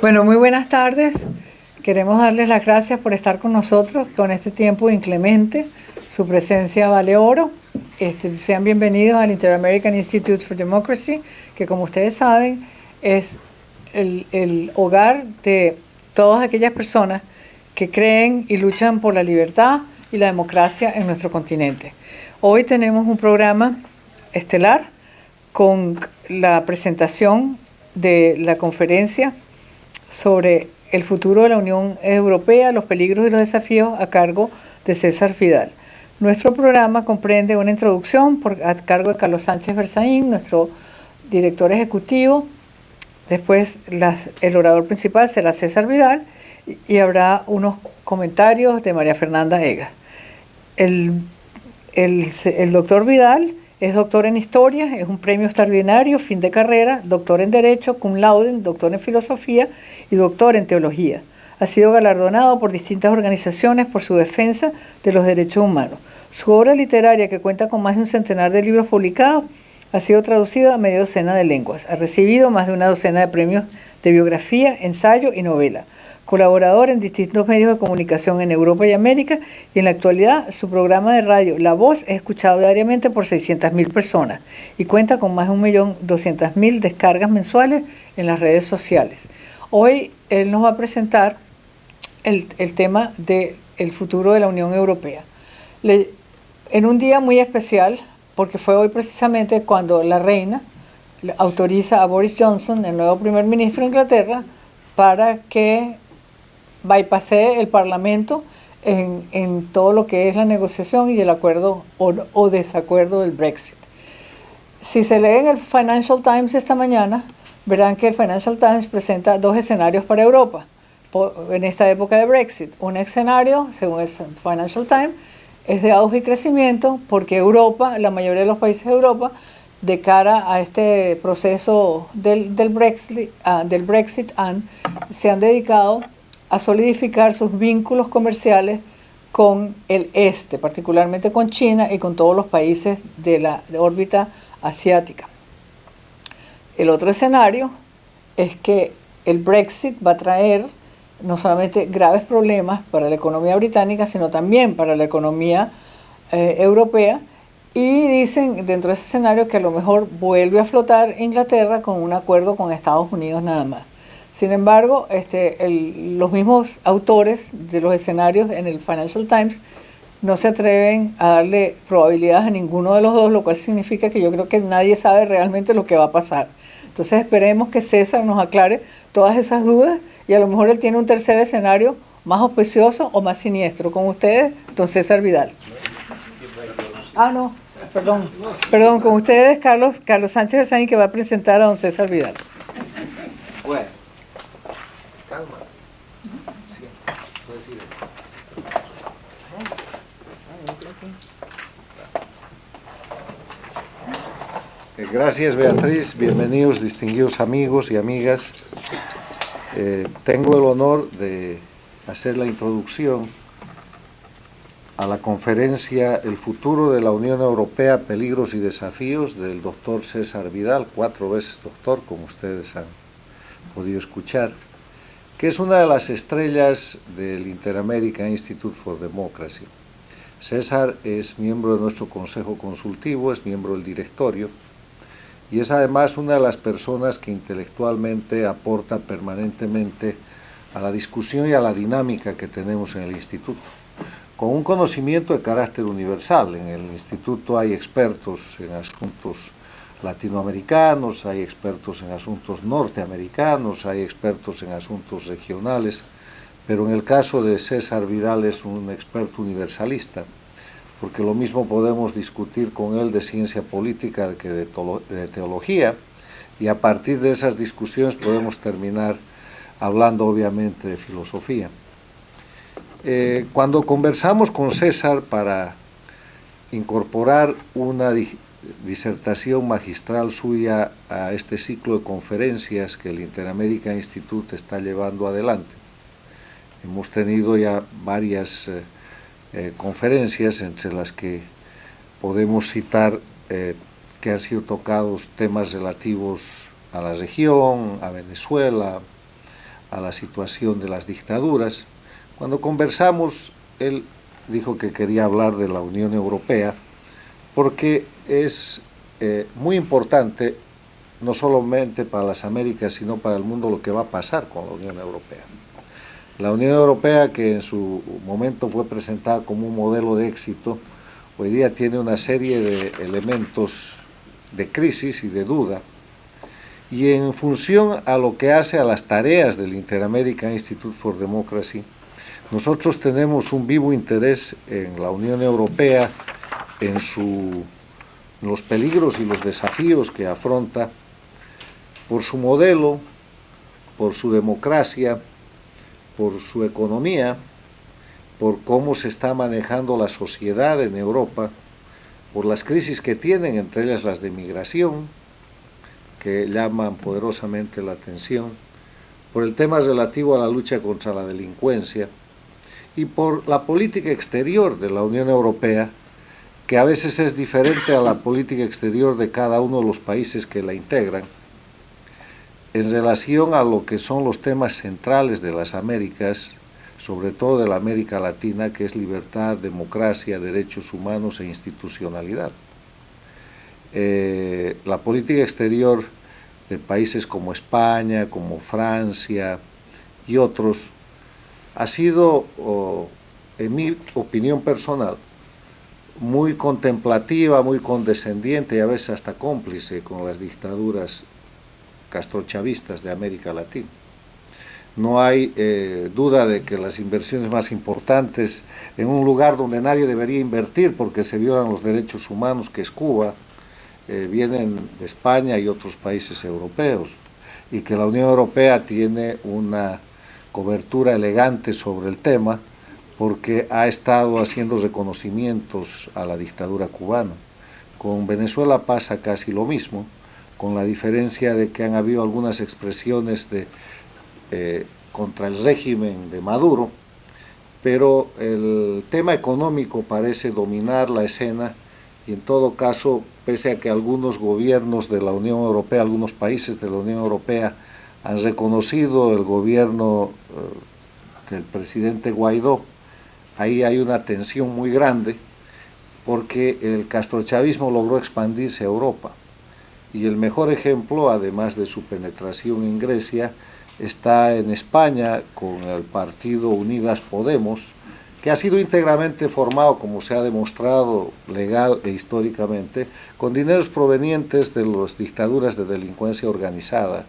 Bueno, muy buenas tardes. Queremos darles las gracias por estar con nosotros con este tiempo inclemente. Su presencia vale oro. Sean bienvenidos al Inter-American Institute for Democracy, que como ustedes saben es el hogar de todas aquellas personas que creen y luchan por la libertad y la democracia en nuestro continente. Hoy tenemos un programa estelar con la presentación de la conferencia sobre el futuro de la Unión Europea, los peligros y los desafíos, a cargo de César Vidal. Nuestro programa comprende una introducción a cargo de Carlos Sánchez Berzaín, nuestro director ejecutivo. Después el orador principal será César Vidal y habrá unos comentarios de María Fernanda Egas. El doctor Vidal es doctor en Historia, es un premio extraordinario, fin de carrera, doctor en Derecho, cum laude, doctor en Filosofía y doctor en Teología. Ha sido galardonado por distintas organizaciones por su defensa de los derechos humanos. Su obra literaria, que cuenta con más de un centenar de libros publicados, ha sido traducida a media docena de lenguas. Ha recibido más de una docena de premios de biografía, ensayo y novela. Colaborador en distintos medios de comunicación en Europa y América, y en la actualidad su programa de radio La Voz es escuchado diariamente por 600.000 personas y cuenta con más de 1.200.000 descargas mensuales en las redes sociales. Hoy él nos va a presentar el tema del futuro de la Unión Europea. En un día muy especial, porque fue hoy precisamente cuando la reina autoriza a Boris Johnson, el nuevo primer ministro de Inglaterra, para que bypassee el Parlamento en todo lo que es la negociación y el acuerdo o desacuerdo del Brexit. Si se leen el Financial Times esta mañana, verán que el Financial Times presenta dos escenarios para Europa en esta época de Brexit. Un escenario, según el Financial Times, es de auge y crecimiento porque Europa, la mayoría de los países de Europa, de cara a este proceso del Brexit, se han dedicado a solidificar sus vínculos comerciales con el este, particularmente con China y con todos los países de la órbita asiática. El otro escenario es que el Brexit va a traer no solamente graves problemas para la economía británica, sino también para la economía europea, y dicen dentro de ese escenario que a lo mejor vuelve a flotar Inglaterra con un acuerdo con Estados Unidos nada más. Sin embargo, los mismos autores de los escenarios en el Financial Times no se atreven a darle probabilidades a ninguno de los dos, lo cual significa que yo creo que nadie sabe realmente lo que va a pasar. Entonces esperemos que César nos aclare todas esas dudas y a lo mejor él tiene un tercer escenario más auspicioso o más siniestro. Con ustedes, don César Vidal. Perdón, con ustedes, Carlos Sánchez Berzaín, que va a presentar a don César Vidal. Bueno, calma. Sí, puedes ir. Gracias, Beatriz. Bienvenidos, distinguidos amigos y amigas. Tengo el honor de hacer la introducción a la conferencia El futuro de la Unión Europea, peligros y desafíos, del doctor César Vidal, 4 veces doctor, como ustedes han podido escuchar, que es una de las estrellas del Inter-American Institute for Democracy. César es miembro de nuestro consejo consultivo, es miembro del directorio y es además una de las personas que intelectualmente aporta permanentemente a la discusión y a la dinámica que tenemos en el instituto, con un conocimiento de carácter universal. En el instituto hay expertos en asuntos latinoamericanos, hay expertos en asuntos norteamericanos, hay expertos en asuntos regionales, pero en el caso de César Vidal es un experto universalista, porque lo mismo podemos discutir con él de ciencia política que de teología, y a partir de esas discusiones podemos terminar hablando obviamente de filosofía. Cuando conversamos con César para incorporar una disertación magistral suya a este ciclo de conferencias que el Inter-American Institute está llevando adelante, hemos tenido ya varias conferencias entre las que podemos citar que han sido tocados temas relativos a la región, a Venezuela, a la situación de las dictaduras. Cuando conversamos, él dijo que quería hablar de la Unión Europea porque es muy importante, no solamente para las Américas, sino para el mundo, lo que va a pasar con la Unión Europea. La Unión Europea, que en su momento fue presentada como un modelo de éxito, hoy día tiene una serie de elementos de crisis y de duda, y en función a lo que hace a las tareas del Inter-American Institute for Democracy, nosotros tenemos un vivo interés en la Unión Europea, en los peligros y los desafíos que afronta, por su modelo, por su democracia, por su economía, por cómo se está manejando la sociedad en Europa, por las crisis que tienen, entre ellas las de migración, que llaman poderosamente la atención, por el tema relativo a la lucha contra la delincuencia y por la política exterior de la Unión Europea, que a veces es diferente a la política exterior de cada uno de los países que la integran, en relación a lo que son los temas centrales de las Américas, sobre todo de la América Latina, que es libertad, democracia, derechos humanos e institucionalidad. La política exterior de países como España, como Francia y otros, ha sido, en mi opinión personal, muy contemplativa, muy condescendiente y a veces hasta cómplice con las dictaduras castrochavistas de América Latina. No hay duda de que las inversiones más importantes en un lugar donde nadie debería invertir porque se violan los derechos humanos, que es Cuba, vienen de España y otros países europeos, y que la Unión Europea tiene una cobertura elegante sobre el tema porque ha estado haciendo reconocimientos a la dictadura cubana. Con Venezuela pasa casi lo mismo, con la diferencia de que han habido algunas expresiones contra el régimen de Maduro, pero el tema económico parece dominar la escena, y en todo caso, pese a que algunos gobiernos de la Unión Europea, algunos países de la Unión Europea han reconocido el gobierno del presidente Guaidó, ahí hay una tensión muy grande porque el castrochavismo logró expandirse a Europa. Y el mejor ejemplo, además de su penetración en Grecia, está en España con el partido Unidas Podemos, que ha sido íntegramente formado, como se ha demostrado legal e históricamente, con dineros provenientes de las dictaduras de delincuencia organizada,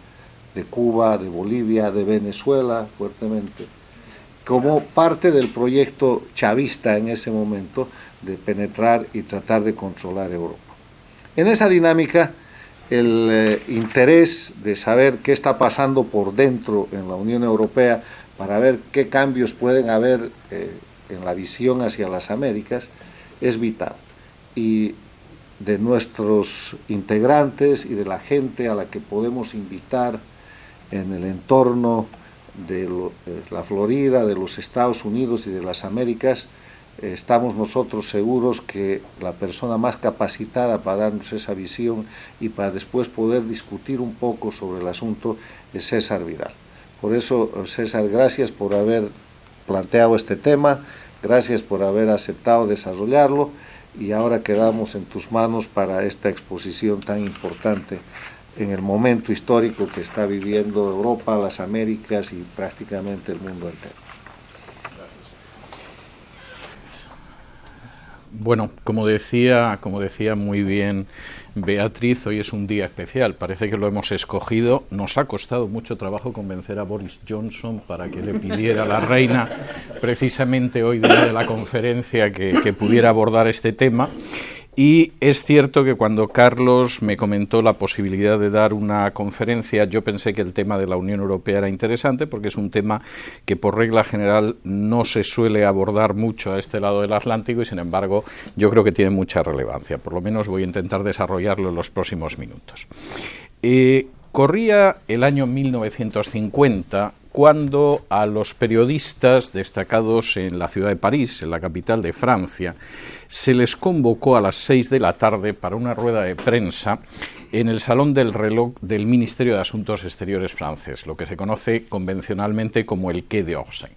de Cuba, de Bolivia, de Venezuela, fuertemente, como parte del proyecto chavista en ese momento de penetrar y tratar de controlar Europa. En esa dinámica, el interés de saber qué está pasando por dentro en la Unión Europea para ver qué cambios pueden haber en la visión hacia las Américas es vital. Y de nuestros integrantes y de la gente a la que podemos invitar en el entorno de la Florida, de los Estados Unidos y de las Américas, estamos nosotros seguros que la persona más capacitada para darnos esa visión y para después poder discutir un poco sobre el asunto es César Vidal. Por eso, César, gracias por haber planteado este tema, gracias por haber aceptado desarrollarlo, y ahora quedamos en tus manos para esta exposición tan importante en el momento histórico que está viviendo Europa, las Américas y prácticamente el mundo entero. Bueno, como decía muy bien Beatriz, hoy es un día especial, parece que lo hemos escogido. Nos ha costado mucho trabajo convencer a Boris Johnson para que le pidiera a la reina, precisamente hoy día de la conferencia, que pudiera abordar este tema. Y es cierto que cuando Carlos me comentó la posibilidad de dar una conferencia, yo pensé que el tema de la Unión Europea era interesante, porque es un tema que por regla general no se suele abordar mucho a este lado del Atlántico, y sin embargo yo creo que tiene mucha relevancia. Por lo menos voy a intentar desarrollarlo en los próximos minutos. Corría el año 1950 cuando a los periodistas destacados en la ciudad de París, en la capital de Francia, se les convocó a las 6 de la tarde para una rueda de prensa en el Salón del Reloj del Ministerio de Asuntos Exteriores francés, lo que se conoce convencionalmente como el Quai d'Orsay.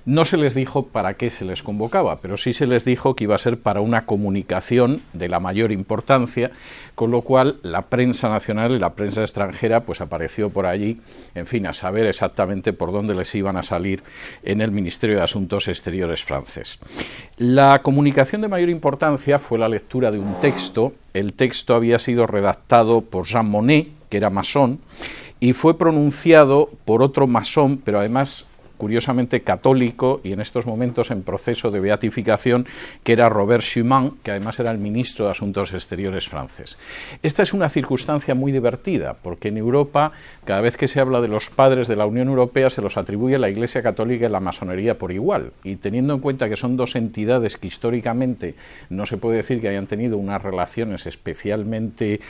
No se les dijo para qué se les convocaba, pero sí se les dijo que iba a ser para una comunicación de la mayor importancia, con lo cual la prensa nacional y la prensa extranjera pues apareció por allí, en fin, a saber exactamente por dónde les iban a salir en el Ministerio de Asuntos Exteriores francés. La comunicación de mayor importancia fue la lectura de un texto. El texto había sido redactado por Jean Monnet, que era masón, y fue pronunciado por otro masón, pero además curiosamente católico y en estos momentos en proceso de beatificación, que era Robert Schuman, que además era el ministro de Asuntos Exteriores francés. Esta es una circunstancia muy divertida, porque en Europa, cada vez que se habla de los padres de la Unión Europea, se los atribuye a la Iglesia Católica y la masonería por igual, y teniendo en cuenta que son dos entidades que históricamente no se puede decir que hayan tenido unas relaciones especialmente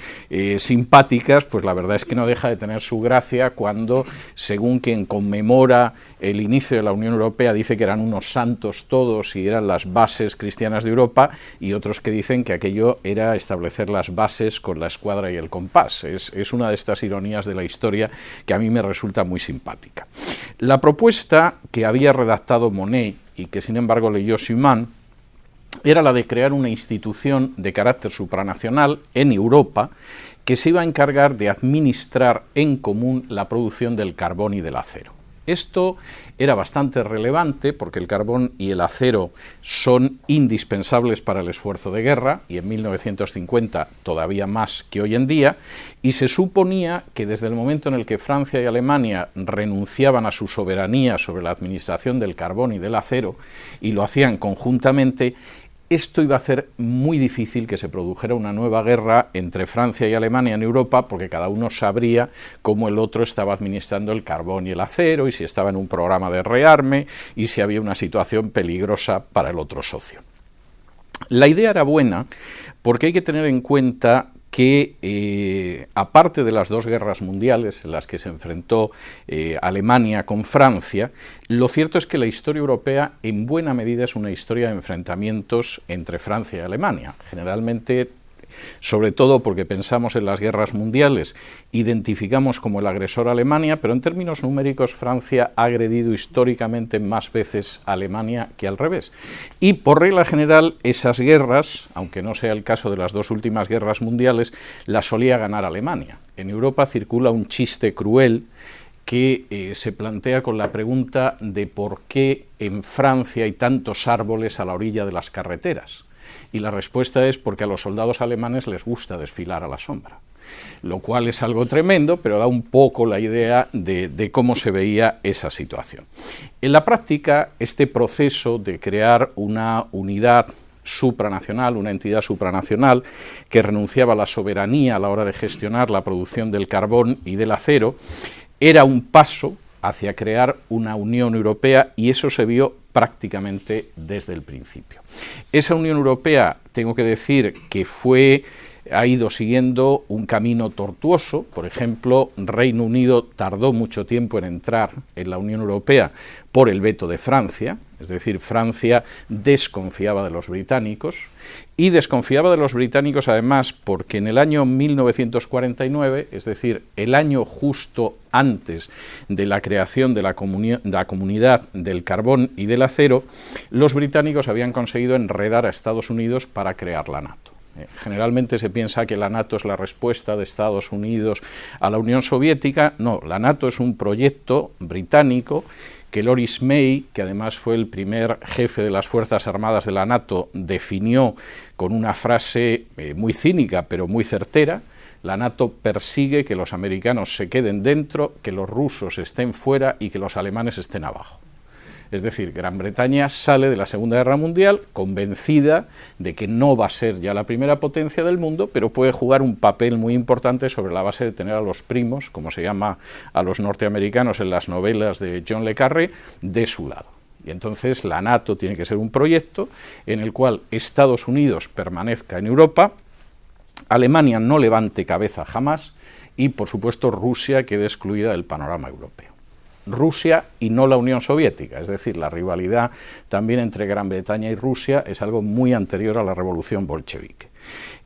simpáticas, pues la verdad es que no deja de tener su gracia cuando, según quien conmemora el inicio de la Unión Europea, dice que eran unos santos todos y eran las bases cristianas de Europa, y otros que dicen que aquello era establecer las bases con la escuadra y el compás. Es una de estas ironías de la historia que a mí me resulta muy simpática. La propuesta que había redactado Monnet y que sin embargo leyó Schuman era la de crear una institución de carácter supranacional en Europa que se iba a encargar de administrar en común la producción del carbón y del acero. Esto era bastante relevante porque el carbón y el acero son indispensables para el esfuerzo de guerra, y en 1950 todavía más que hoy en día, y se suponía que desde el momento en el que Francia y Alemania renunciaban a su soberanía sobre la administración del carbón y del acero, y lo hacían conjuntamente, esto iba a hacer muy difícil que se produjera una nueva guerra entre Francia y Alemania en Europa, porque cada uno sabría cómo el otro estaba administrando el carbón y el acero, y si estaba en un programa de rearme, y si había una situación peligrosa para el otro socio. La idea era buena, porque hay que tener en cuenta que, aparte de las dos guerras mundiales en las que se enfrentó Alemania con Francia, lo cierto es que la historia europea en buena medida es una historia de enfrentamientos entre Francia y Alemania. Generalmente, sobre todo porque pensamos en las guerras mundiales, identificamos como el agresor a Alemania, pero en términos numéricos Francia ha agredido históricamente más veces a Alemania que al revés. Y por regla general esas guerras, aunque no sea el caso de las dos últimas guerras mundiales, las solía ganar Alemania. En Europa circula un chiste cruel que se plantea con la pregunta de por qué en Francia hay tantos árboles a la orilla de las carreteras. Y la respuesta es porque a los soldados alemanes les gusta desfilar a la sombra, lo cual es algo tremendo, pero da un poco la idea de cómo se veía esa situación. En la práctica, este proceso de crear una unidad supranacional, una entidad supranacional que renunciaba a la soberanía a la hora de gestionar la producción del carbón y del acero, era un paso hacia crear una Unión Europea, y eso se vio prácticamente desde el principio. Esa Unión Europea, tengo que decir que ha ido siguiendo un camino tortuoso. Por ejemplo, Reino Unido tardó mucho tiempo en entrar en la Unión Europea por el veto de Francia, es decir, Francia desconfiaba de los británicos, y desconfiaba de los británicos además porque en el año 1949, es decir, el año justo antes de la creación de la Comunidad del Carbón y del Acero, los británicos habían conseguido enredar a Estados Unidos para crear la NATO. Generalmente se piensa que la NATO es la respuesta de Estados Unidos a la Unión Soviética. No, la NATO es un proyecto británico que Lord Ismay, que además fue el primer jefe de las Fuerzas Armadas de la NATO, definió con una frase muy cínica pero muy certera: la NATO persigue que los americanos se queden dentro, que los rusos estén fuera y que los alemanes estén abajo. Es decir, Gran Bretaña sale de la Segunda Guerra Mundial convencida de que no va a ser ya la primera potencia del mundo, pero puede jugar un papel muy importante sobre la base de tener a los primos, como se llama a los norteamericanos en las novelas de John le Carré, de su lado. Y entonces la NATO tiene que ser un proyecto en el cual Estados Unidos permanezca en Europa, Alemania no levante cabeza jamás y, por supuesto, Rusia quede excluida del panorama europeo. Rusia y no la Unión Soviética. Es decir, la rivalidad también entre Gran Bretaña y Rusia es algo muy anterior a la revolución bolchevique.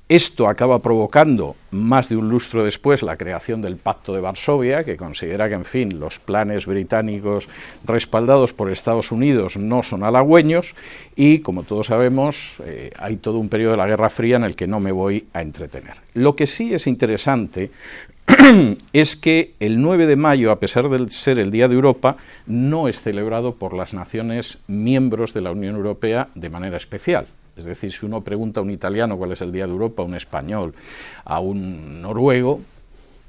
Esto acaba provocando, más de un lustro después, la creación del Pacto de Varsovia, que considera que, en fin, los planes británicos respaldados por Estados Unidos no son halagüeños y, como todos sabemos, hay todo un periodo de la Guerra Fría en el que no me voy a entretener. Lo que sí es interesante es que el 9 de mayo, a pesar de ser el Día de Europa, no es celebrado por las naciones miembros de la Unión Europea de manera especial. Es decir, si uno pregunta a un italiano cuál es el Día de Europa, a un español, a un noruego,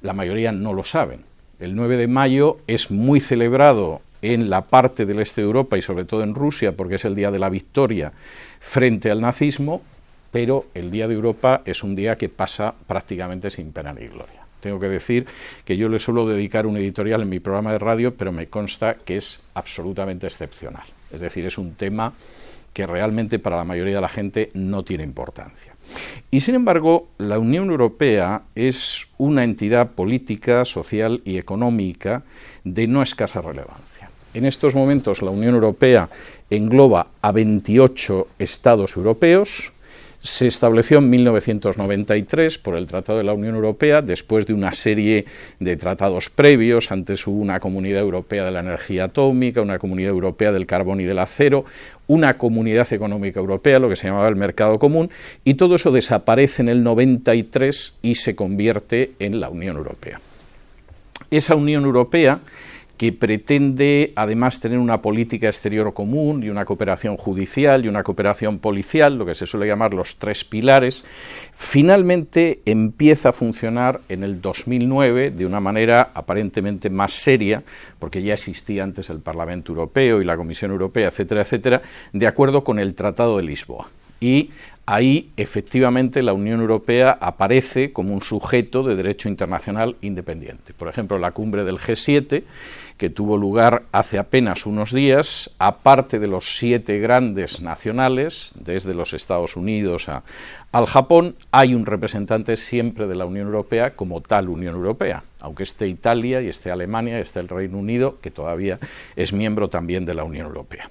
la mayoría no lo saben. El 9 de mayo es muy celebrado en la parte del este de Europa y sobre todo en Rusia, porque es el día de la victoria frente al nazismo, pero el Día de Europa es un día que pasa prácticamente sin pena ni gloria. Tengo que decir que yo le suelo dedicar un editorial en mi programa de radio, pero me consta que es absolutamente excepcional. Es decir, es un tema que realmente para la mayoría de la gente no tiene importancia. Y sin embargo, la Unión Europea es una entidad política, social y económica de no escasa relevancia. En estos momentos la Unión Europea engloba a 28 estados europeos. Se estableció en 1993 por el Tratado de la Unión Europea, después de una serie de tratados previos. Antes hubo una Comunidad Europea de la Energía Atómica, una Comunidad Europea del Carbón y del Acero, una Comunidad Económica Europea, lo que se llamaba el Mercado Común, y todo eso desaparece en el 93 y se convierte en la Unión Europea. Esa Unión Europea, que pretende además tener una política exterior común y una cooperación judicial y una cooperación policial, lo que se suele llamar los tres pilares, finalmente empieza a funcionar en el 2009 de una manera aparentemente más seria, porque ya existía antes el Parlamento Europeo y la Comisión Europea, etcétera, etcétera, de acuerdo con el Tratado de Lisboa. Y ahí, efectivamente, la Unión Europea aparece como un sujeto de derecho internacional independiente. Por ejemplo, la cumbre del G7, que tuvo lugar hace apenas unos días, aparte de los 7 grandes nacionales, desde los Estados Unidos al Japón, hay un representante siempre de la Unión Europea como tal Unión Europea, aunque esté Italia y esté Alemania y esté el Reino Unido, que todavía es miembro también de la Unión Europea.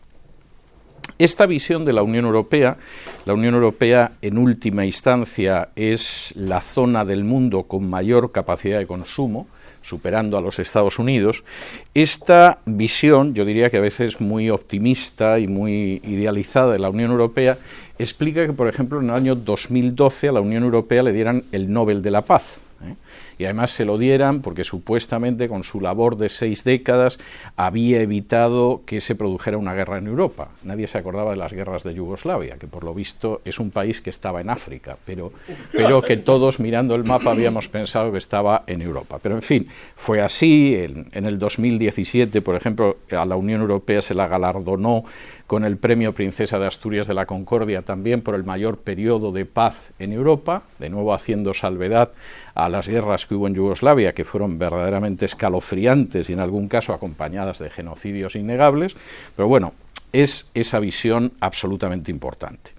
Esta visión de la Unión Europea en última instancia es la zona del mundo con mayor capacidad de consumo, superando a los Estados Unidos. Esta visión, yo diría que a veces muy optimista y muy idealizada de la Unión Europea, explica que, por ejemplo, en el año 2012 a la Unión Europea le dieran el Nobel de la Paz. Y además se lo dieran porque supuestamente con su labor de 6 décadas había evitado que se produjera una guerra en Europa. Nadie se acordaba de las guerras de Yugoslavia, que por lo visto es un país que estaba en África, pero que todos mirando el mapa habíamos pensado que estaba en Europa. Pero en fin, fue así. En el 2017, por ejemplo, a la Unión Europea se la galardonó con el Premio Princesa de Asturias de la Concordia también por el mayor periodo de paz en Europa, de nuevo haciendo salvedad a las guerras que hubo en Yugoslavia, que fueron verdaderamente escalofriantes y en algún caso acompañadas de genocidios innegables, pero bueno, es esa visión absolutamente importante.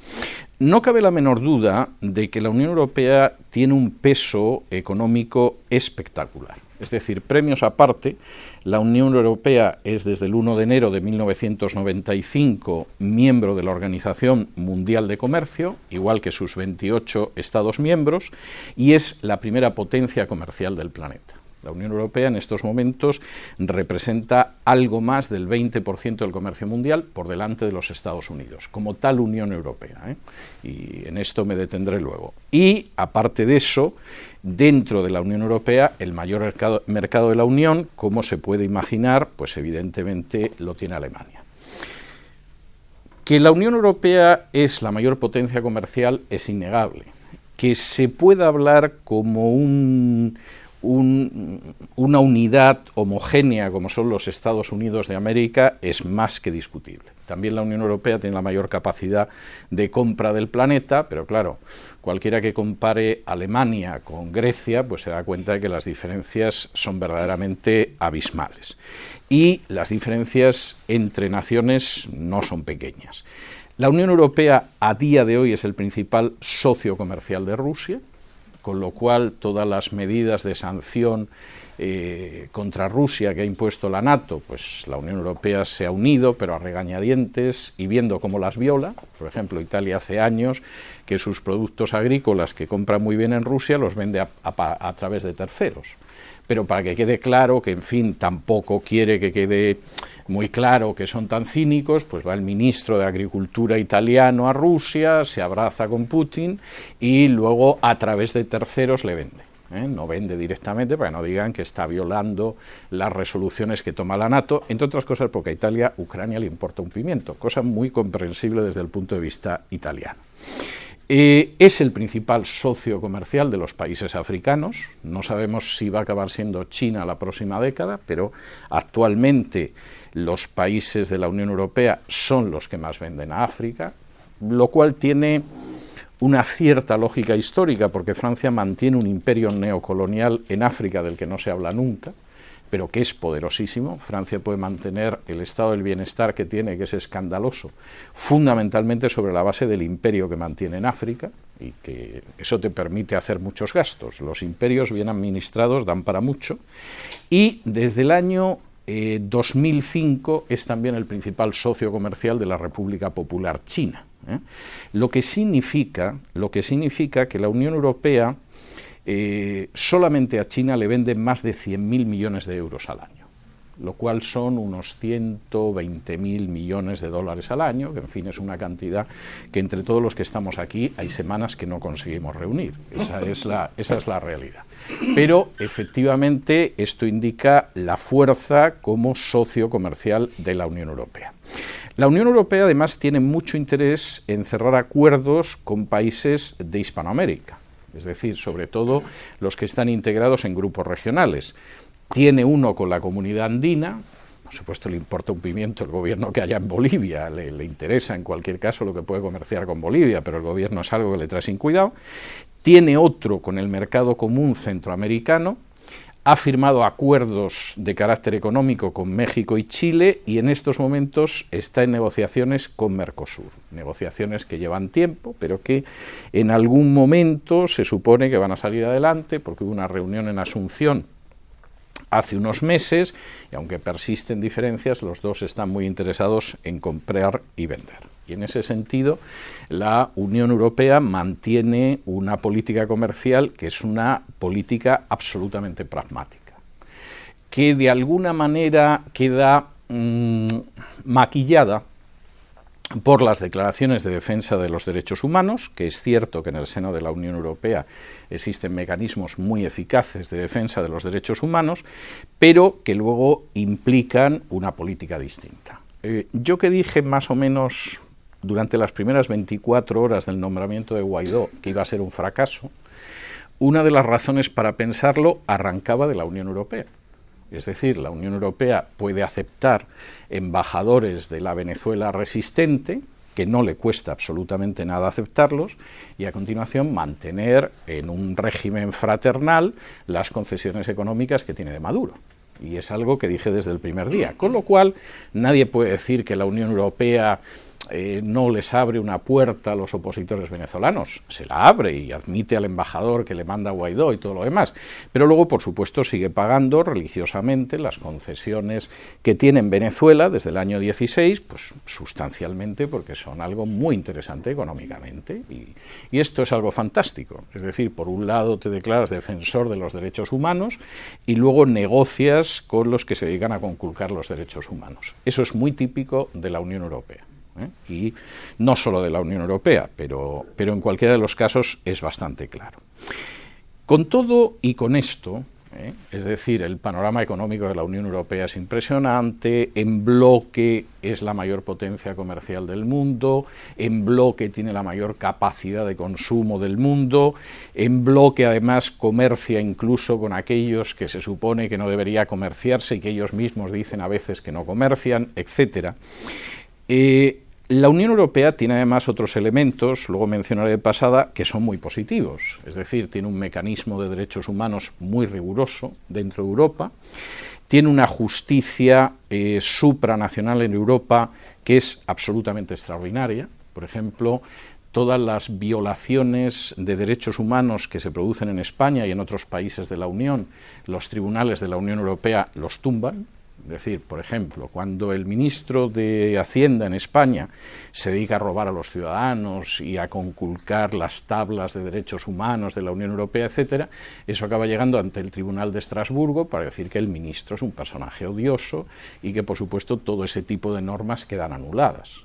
No cabe la menor duda de que la Unión Europea tiene un peso económico espectacular. Es decir, premios aparte, la Unión Europea es desde el 1 de enero de 1995 miembro de la Organización Mundial de Comercio, igual que sus 28 Estados miembros, y es la primera potencia comercial del planeta. La Unión Europea en estos momentos representa algo más del 20% del comercio mundial por delante de los Estados Unidos, como tal Unión Europea, y en esto me detendré luego. Y, aparte de eso, dentro de la Unión Europea, el mayor mercado de la Unión, como se puede imaginar, pues evidentemente lo tiene Alemania. Que la Unión Europea es la mayor potencia comercial es innegable. Que se pueda hablar como una unidad homogénea como son los Estados Unidos de América es más que discutible. También la Unión Europea tiene la mayor capacidad de compra del planeta, pero claro, cualquiera que compare Alemania con Grecia, pues se da cuenta de que las diferencias son verdaderamente abismales. Y las diferencias entre naciones no son pequeñas. La Unión Europea a día de hoy es el principal socio comercial de Rusia, con lo cual todas las medidas de sanción contra Rusia que ha impuesto la NATO, pues la Unión Europea se ha unido, pero a regañadientes y viendo cómo las viola. Por ejemplo, Italia hace años que sus productos agrícolas que compra muy bien en Rusia los vende a través de terceros. Pero para que quede claro que, en fin, tampoco quiere que quede muy claro que son tan cínicos, pues va el ministro de Agricultura italiano a Rusia, se abraza con Putin y luego a través de terceros le vende. No vende directamente para que no digan que está violando las resoluciones que toma la NATO, entre otras cosas porque a Italia, Ucrania le importa un pimiento, cosa muy comprensible desde el punto de vista italiano. Es el principal socio comercial de los países africanos. No sabemos si va a acabar siendo China la próxima década, pero actualmente los países de la Unión Europea son los que más venden a África, lo cual tiene una cierta lógica histórica, porque Francia mantiene un imperio neocolonial en África del que no se habla nunca, pero que es poderosísimo. Francia puede mantener el estado del bienestar que tiene, que es escandaloso, fundamentalmente sobre la base del imperio que mantiene en África, y que eso te permite hacer muchos gastos. Los imperios bien administrados dan para mucho, y desde el año 2005 es también el principal socio comercial de la República Popular China. Lo que significa que la Unión Europea solamente a China le vende más de 100.000 millones de euros al año, lo cual son unos 120.000 millones de dólares al año, que en fin es una cantidad que entre todos los que estamos aquí hay semanas que no conseguimos reunir. Esa es la realidad. Pero efectivamente esto indica la fuerza como socio comercial de la Unión Europea. La Unión Europea además tiene mucho interés en cerrar acuerdos con países de Hispanoamérica, es decir, sobre todo los que están integrados en grupos regionales. Tiene uno con la Comunidad Andina, por supuesto le importa un pimiento el gobierno que haya en Bolivia, le interesa en cualquier caso lo que puede comerciar con Bolivia, pero el gobierno es algo que le trae sin cuidado. Tiene otro con el mercado común centroamericano, ha firmado acuerdos de carácter económico con México y Chile y en estos momentos está en negociaciones con Mercosur. Negociaciones que llevan tiempo, pero que en algún momento se supone que van a salir adelante, porque hubo una reunión en Asunción hace unos meses y aunque persisten diferencias, los dos están muy interesados en comprar y vender. Y en ese sentido, la Unión Europea mantiene una política comercial que es una política absolutamente pragmática, que de alguna manera queda maquillada por las declaraciones de defensa de los derechos humanos, que es cierto que en el seno de la Unión Europea existen mecanismos muy eficaces de defensa de los derechos humanos, pero que luego implican una política distinta. Yo que dije más o menos durante las primeras 24 horas del nombramiento de Guaidó que iba a ser un fracaso, una de las razones para pensarlo arrancaba de la Unión Europea. Es decir, la Unión Europea puede aceptar embajadores de la Venezuela resistente, que no le cuesta absolutamente nada aceptarlos, y a continuación mantener en un régimen fraternal las concesiones económicas que tiene de Maduro. Y es algo que dije desde el primer día. Con lo cual, nadie puede decir que la Unión Europea no les abre una puerta a los opositores venezolanos. Se la abre y admite al embajador que le manda a Guaidó y todo lo demás. Pero luego, por supuesto, sigue pagando religiosamente las concesiones que tiene en Venezuela desde el año 16, pues sustancialmente porque son algo muy interesante económicamente. Y esto es algo fantástico. Es decir, por un lado te declaras defensor de los derechos humanos y luego negocias con los que se dedican a conculcar los derechos humanos. Eso es muy típico de la Unión Europea. Y no solo de la Unión Europea, pero en cualquiera de los casos es bastante claro. Con todo y con esto, es decir, el panorama económico de la Unión Europea es impresionante, en bloque es la mayor potencia comercial del mundo, en bloque tiene la mayor capacidad de consumo del mundo, en bloque además comercia incluso con aquellos que se supone que no debería comerciarse y que ellos mismos dicen a veces que no comercian, etcétera. La Unión Europea tiene además otros elementos, luego mencionaré de pasada, que son muy positivos. Es decir, tiene un mecanismo de derechos humanos muy riguroso dentro de Europa, tiene una justicia supranacional en Europa que es absolutamente extraordinaria. Por ejemplo, todas las violaciones de derechos humanos que se producen en España y en otros países de la Unión, los tribunales de la Unión Europea los tumban. Es decir, por ejemplo, cuando el ministro de Hacienda en España se dedica a robar a los ciudadanos y a conculcar las tablas de derechos humanos de la Unión Europea, etcétera, eso acaba llegando ante el Tribunal de Estrasburgo para decir que el ministro es un personaje odioso y que, por supuesto, todo ese tipo de normas quedan anuladas.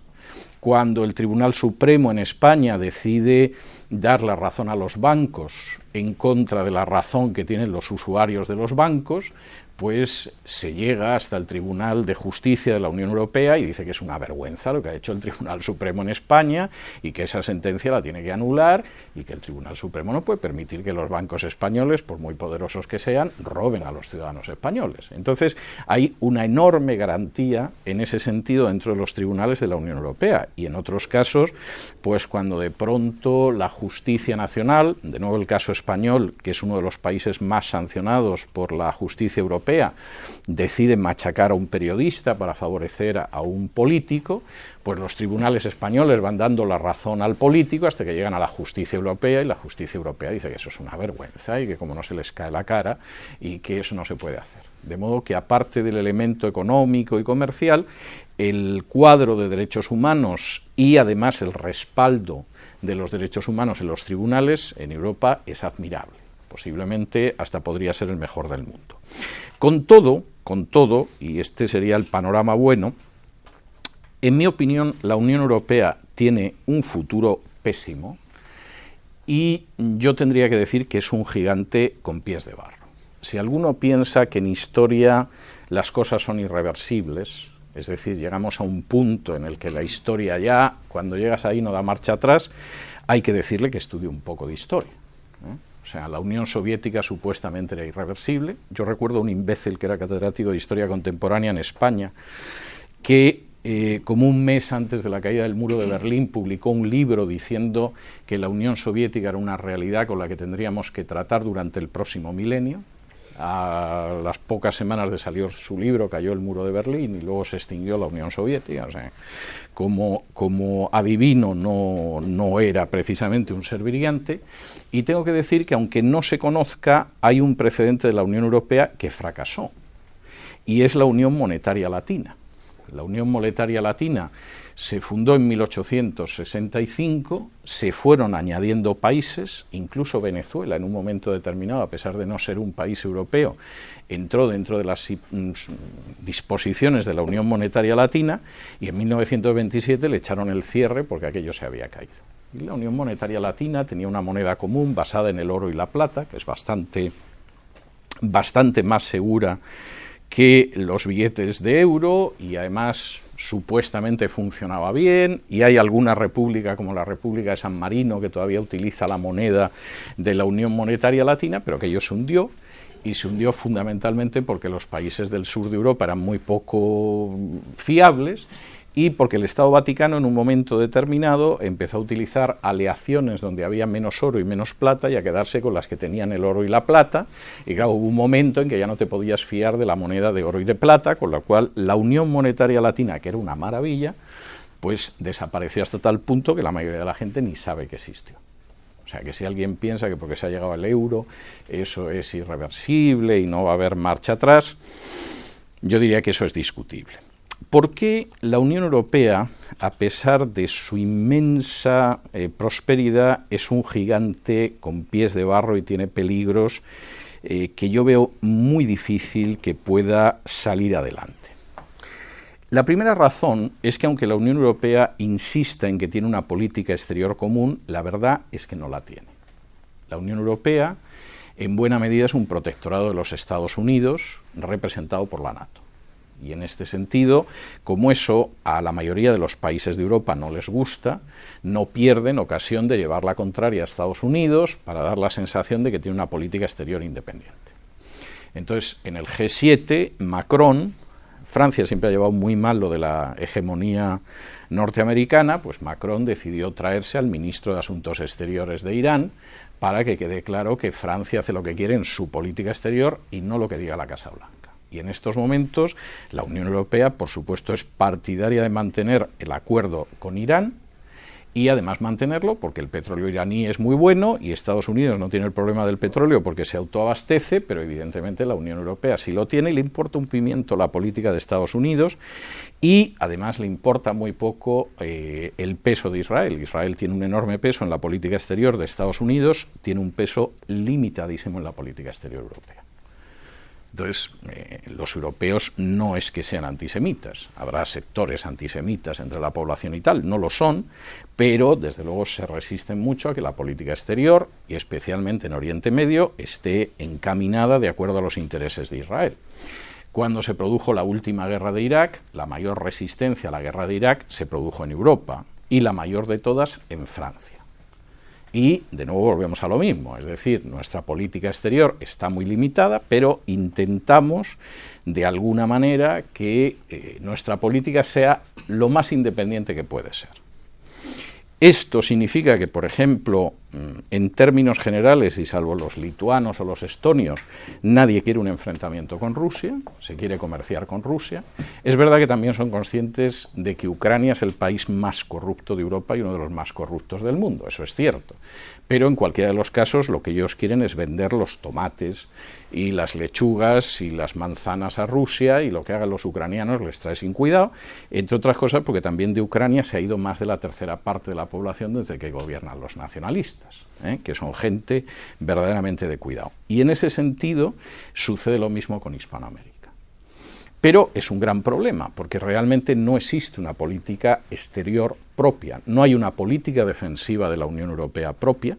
Cuando el Tribunal Supremo en España decide dar la razón a los bancos en contra de la razón que tienen los usuarios de los bancos, pues se llega hasta el Tribunal de Justicia de la Unión Europea y dice que es una vergüenza lo que ha hecho el Tribunal Supremo en España y que esa sentencia la tiene que anular y que el Tribunal Supremo no puede permitir que los bancos españoles, por muy poderosos que sean, roben a los ciudadanos españoles. Entonces hay una enorme garantía en ese sentido dentro de los tribunales de la Unión Europea y en otros casos, pues cuando de pronto la justicia nacional, de nuevo el caso español, que es uno de los países más sancionados por la justicia europea, decide machacar a un periodista para favorecer a un político, pues los tribunales españoles van dando la razón al político hasta que llegan a la justicia europea y la justicia europea dice que eso es una vergüenza y que como no se les cae la cara y que eso no se puede hacer. De modo que aparte del elemento económico y comercial, el cuadro de derechos humanos y además el respaldo de los derechos humanos en los tribunales en Europa es admirable. Posiblemente hasta podría ser el mejor del mundo. Con todo, y este sería el panorama bueno, en mi opinión la Unión Europea tiene un futuro pésimo y yo tendría que decir que es un gigante con pies de barro. Si alguno piensa que en historia las cosas son irreversibles, es decir, llegamos a un punto en el que la historia ya, cuando llegas ahí no da marcha atrás, hay que decirle que estudie un poco de historia. O sea, la Unión Soviética supuestamente era irreversible. Yo recuerdo un imbécil que era catedrático de Historia Contemporánea en España, que como un mes antes de la caída del muro de Berlín publicó un libro diciendo que la Unión Soviética era una realidad con la que tendríamos que tratar durante el próximo milenio. A las pocas semanas de salir su libro cayó el muro de Berlín y luego se extinguió la Unión Soviética. O sea, como adivino no era precisamente un ser brillante, y tengo que decir que aunque no se conozca, hay un precedente de la Unión Europea que fracasó, y es la Unión Monetaria Latina. La Unión Monetaria Latina se fundó en 1865, se fueron añadiendo países, incluso Venezuela en un momento determinado, a pesar de no ser un país europeo, entró dentro de las disposiciones de la Unión Monetaria Latina y en 1927 le echaron el cierre porque aquello se había caído. Y la Unión Monetaria Latina tenía una moneda común basada en el oro y la plata, que es bastante más segura que los billetes de euro y además supuestamente funcionaba bien, y hay alguna república como la República de San Marino que todavía utiliza la moneda de la Unión Monetaria Latina, pero aquello se hundió, y se hundió fundamentalmente porque los países del sur de Europa eran muy poco fiables y porque el Estado Vaticano en un momento determinado empezó a utilizar aleaciones donde había menos oro y menos plata y a quedarse con las que tenían el oro y la plata, y claro, hubo un momento en que ya no te podías fiar de la moneda de oro y de plata, con lo cual la Unión Monetaria Latina, que era una maravilla, pues desapareció hasta tal punto que la mayoría de la gente ni sabe que existió. O sea, que si alguien piensa que porque se ha llegado al euro eso es irreversible y no va a haber marcha atrás, yo diría que eso es discutible. ¿Por qué la Unión Europea, a pesar de su inmensa prosperidad, es un gigante con pies de barro y tiene peligros que yo veo muy difícil que pueda salir adelante? La primera razón es que aunque la Unión Europea insista en que tiene una política exterior común, la verdad es que no la tiene. La Unión Europea, en buena medida, es un protectorado de los Estados Unidos, representado por la NATO. Y en este sentido, como eso a la mayoría de los países de Europa no les gusta, no pierden ocasión de llevar la contraria a Estados Unidos para dar la sensación de que tiene una política exterior independiente. Entonces, en el G7, Macron, Francia siempre ha llevado muy mal lo de la hegemonía norteamericana, pues Macron decidió traerse al ministro de Asuntos Exteriores de Irán para que quede claro que Francia hace lo que quiere en su política exterior y no lo que diga la Casa Blanca. Y en estos momentos la Unión Europea, por supuesto, es partidaria de mantener el acuerdo con Irán y además mantenerlo porque el petróleo iraní es muy bueno y Estados Unidos no tiene el problema del petróleo porque se autoabastece, pero evidentemente la Unión Europea sí lo tiene y le importa un pimiento la política de Estados Unidos y además le importa muy poco el peso de Israel. Israel tiene un enorme peso en la política exterior de Estados Unidos, tiene un peso limitadísimo en la política exterior europea. Entonces, los europeos no es que sean antisemitas, habrá sectores antisemitas entre la población y tal, no lo son, pero desde luego se resisten mucho a que la política exterior, y especialmente en Oriente Medio, esté encaminada de acuerdo a los intereses de Israel. Cuando se produjo la última guerra de Irak, la mayor resistencia a la guerra de Irak se produjo en Europa, y la mayor de todas en Francia. Y de nuevo volvemos a lo mismo, es decir, nuestra política exterior está muy limitada, pero intentamos de alguna manera que nuestra política sea lo más independiente que puede ser. Esto significa que, por ejemplo, en términos generales, y salvo los lituanos o los estonios, nadie quiere un enfrentamiento con Rusia, se quiere comerciar con Rusia. Es verdad que también son conscientes de que Ucrania es el país más corrupto de Europa y uno de los más corruptos del mundo, eso es cierto. Pero en cualquiera de los casos lo que ellos quieren es vender los tomates y las lechugas y las manzanas a Rusia, y lo que hagan los ucranianos les trae sin cuidado, entre otras cosas porque también de Ucrania se ha ido más de la tercera parte de la población desde que gobiernan los nacionalistas, que son gente verdaderamente de cuidado. Y en ese sentido sucede lo mismo con Hispanoamérica. Pero es un gran problema, porque realmente no existe una política exterior propia, no hay una política defensiva de la Unión Europea propia.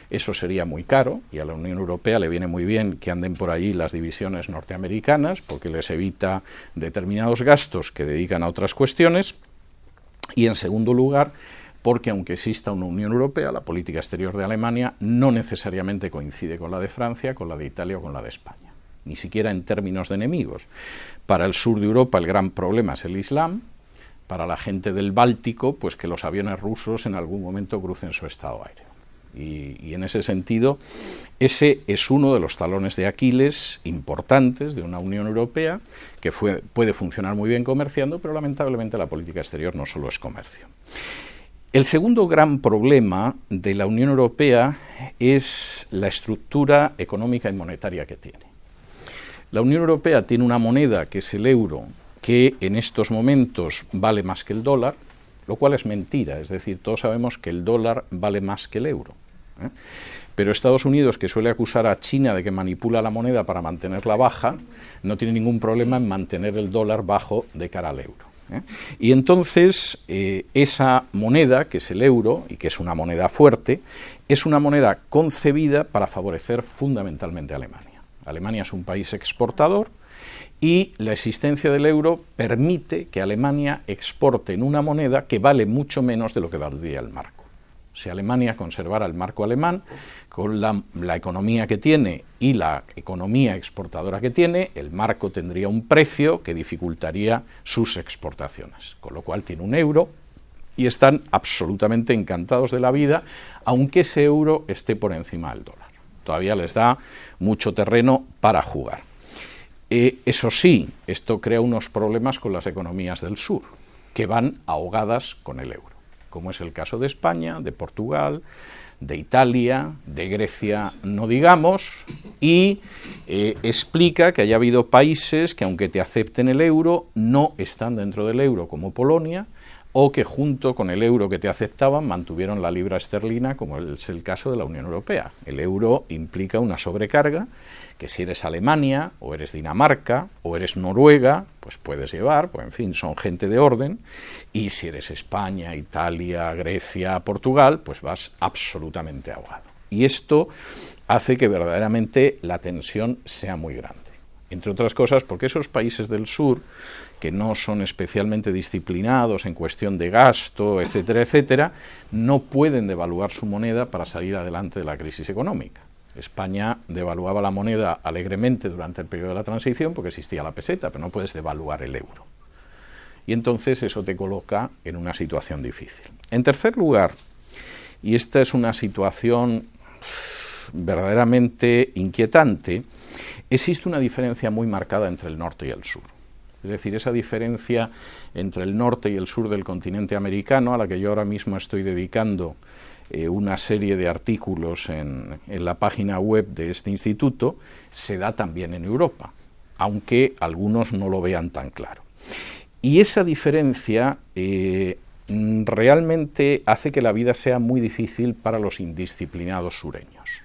Eso sería muy caro, y a la Unión Europea le viene muy bien que anden por allí las divisiones norteamericanas, porque les evita determinados gastos que dedican a otras cuestiones. Y en segundo lugar, porque aunque exista una Unión Europea, la política exterior de Alemania no necesariamente coincide con la de Francia, con la de Italia o con la de España, ni siquiera en términos de enemigos. Para el sur de Europa el gran problema es el Islam, para la gente del Báltico, pues que los aviones rusos en algún momento crucen su estado aéreo. Y en ese sentido, ese es uno de los talones de Aquiles importantes de una Unión Europea que puede funcionar muy bien comerciando, pero lamentablemente la política exterior no solo es comercio. El segundo gran problema de la Unión Europea es la estructura económica y monetaria que tiene. La Unión Europea tiene una moneda, que es el euro, que en estos momentos vale más que el dólar, lo cual es mentira, es decir, todos sabemos que el dólar vale más que el euro. Pero Estados Unidos, que suele acusar a China de que manipula la moneda para mantenerla baja, no tiene ningún problema en mantener el dólar bajo de cara al euro. Y entonces esa moneda, que es el euro, y que es una moneda fuerte, es una moneda concebida para favorecer fundamentalmente a Alemania. Alemania es un país exportador y la existencia del euro permite que Alemania exporte en una moneda que vale mucho menos de lo que valdría el marco. Si Alemania conservara el marco alemán, con la economía que tiene y la economía exportadora que tiene, el marco tendría un precio que dificultaría sus exportaciones, con lo cual tiene un euro y están absolutamente encantados de la vida, aunque ese euro esté por encima del dólar. Todavía les da mucho terreno para jugar. Eso sí, esto crea unos problemas con las economías del sur, que van ahogadas con el euro, como es el caso de España, de Portugal, de Italia, de Grecia, no digamos, y explica que haya habido países que, aunque te acepten el euro, no están dentro del euro, como Polonia, o que junto con el euro que te aceptaban mantuvieron la libra esterlina, como es el caso de la Unión Europea. El euro implica una sobrecarga que si eres Alemania, o eres Dinamarca, o eres Noruega, pues puedes llevar, pues en fin, son gente de orden, y si eres España, Italia, Grecia, Portugal, pues vas absolutamente ahogado. Y esto hace que verdaderamente la tensión sea muy grande. Entre otras cosas porque esos países del sur, que no son especialmente disciplinados en cuestión de gasto, etcétera, etcétera, no pueden devaluar su moneda para salir adelante de la crisis económica. España devaluaba la moneda alegremente durante el periodo de la transición porque existía la peseta, pero no puedes devaluar el euro. Y entonces eso te coloca en una situación difícil. En tercer lugar, y esta es una situación verdaderamente inquietante, existe una diferencia muy marcada entre el norte y el sur. Es decir, esa diferencia entre el norte y el sur del continente americano, a la que yo ahora mismo estoy dedicando una serie de artículos en la página web de este instituto, se da también en Europa, aunque algunos no lo vean tan claro. Y esa diferencia realmente hace que la vida sea muy difícil para los indisciplinados sureños.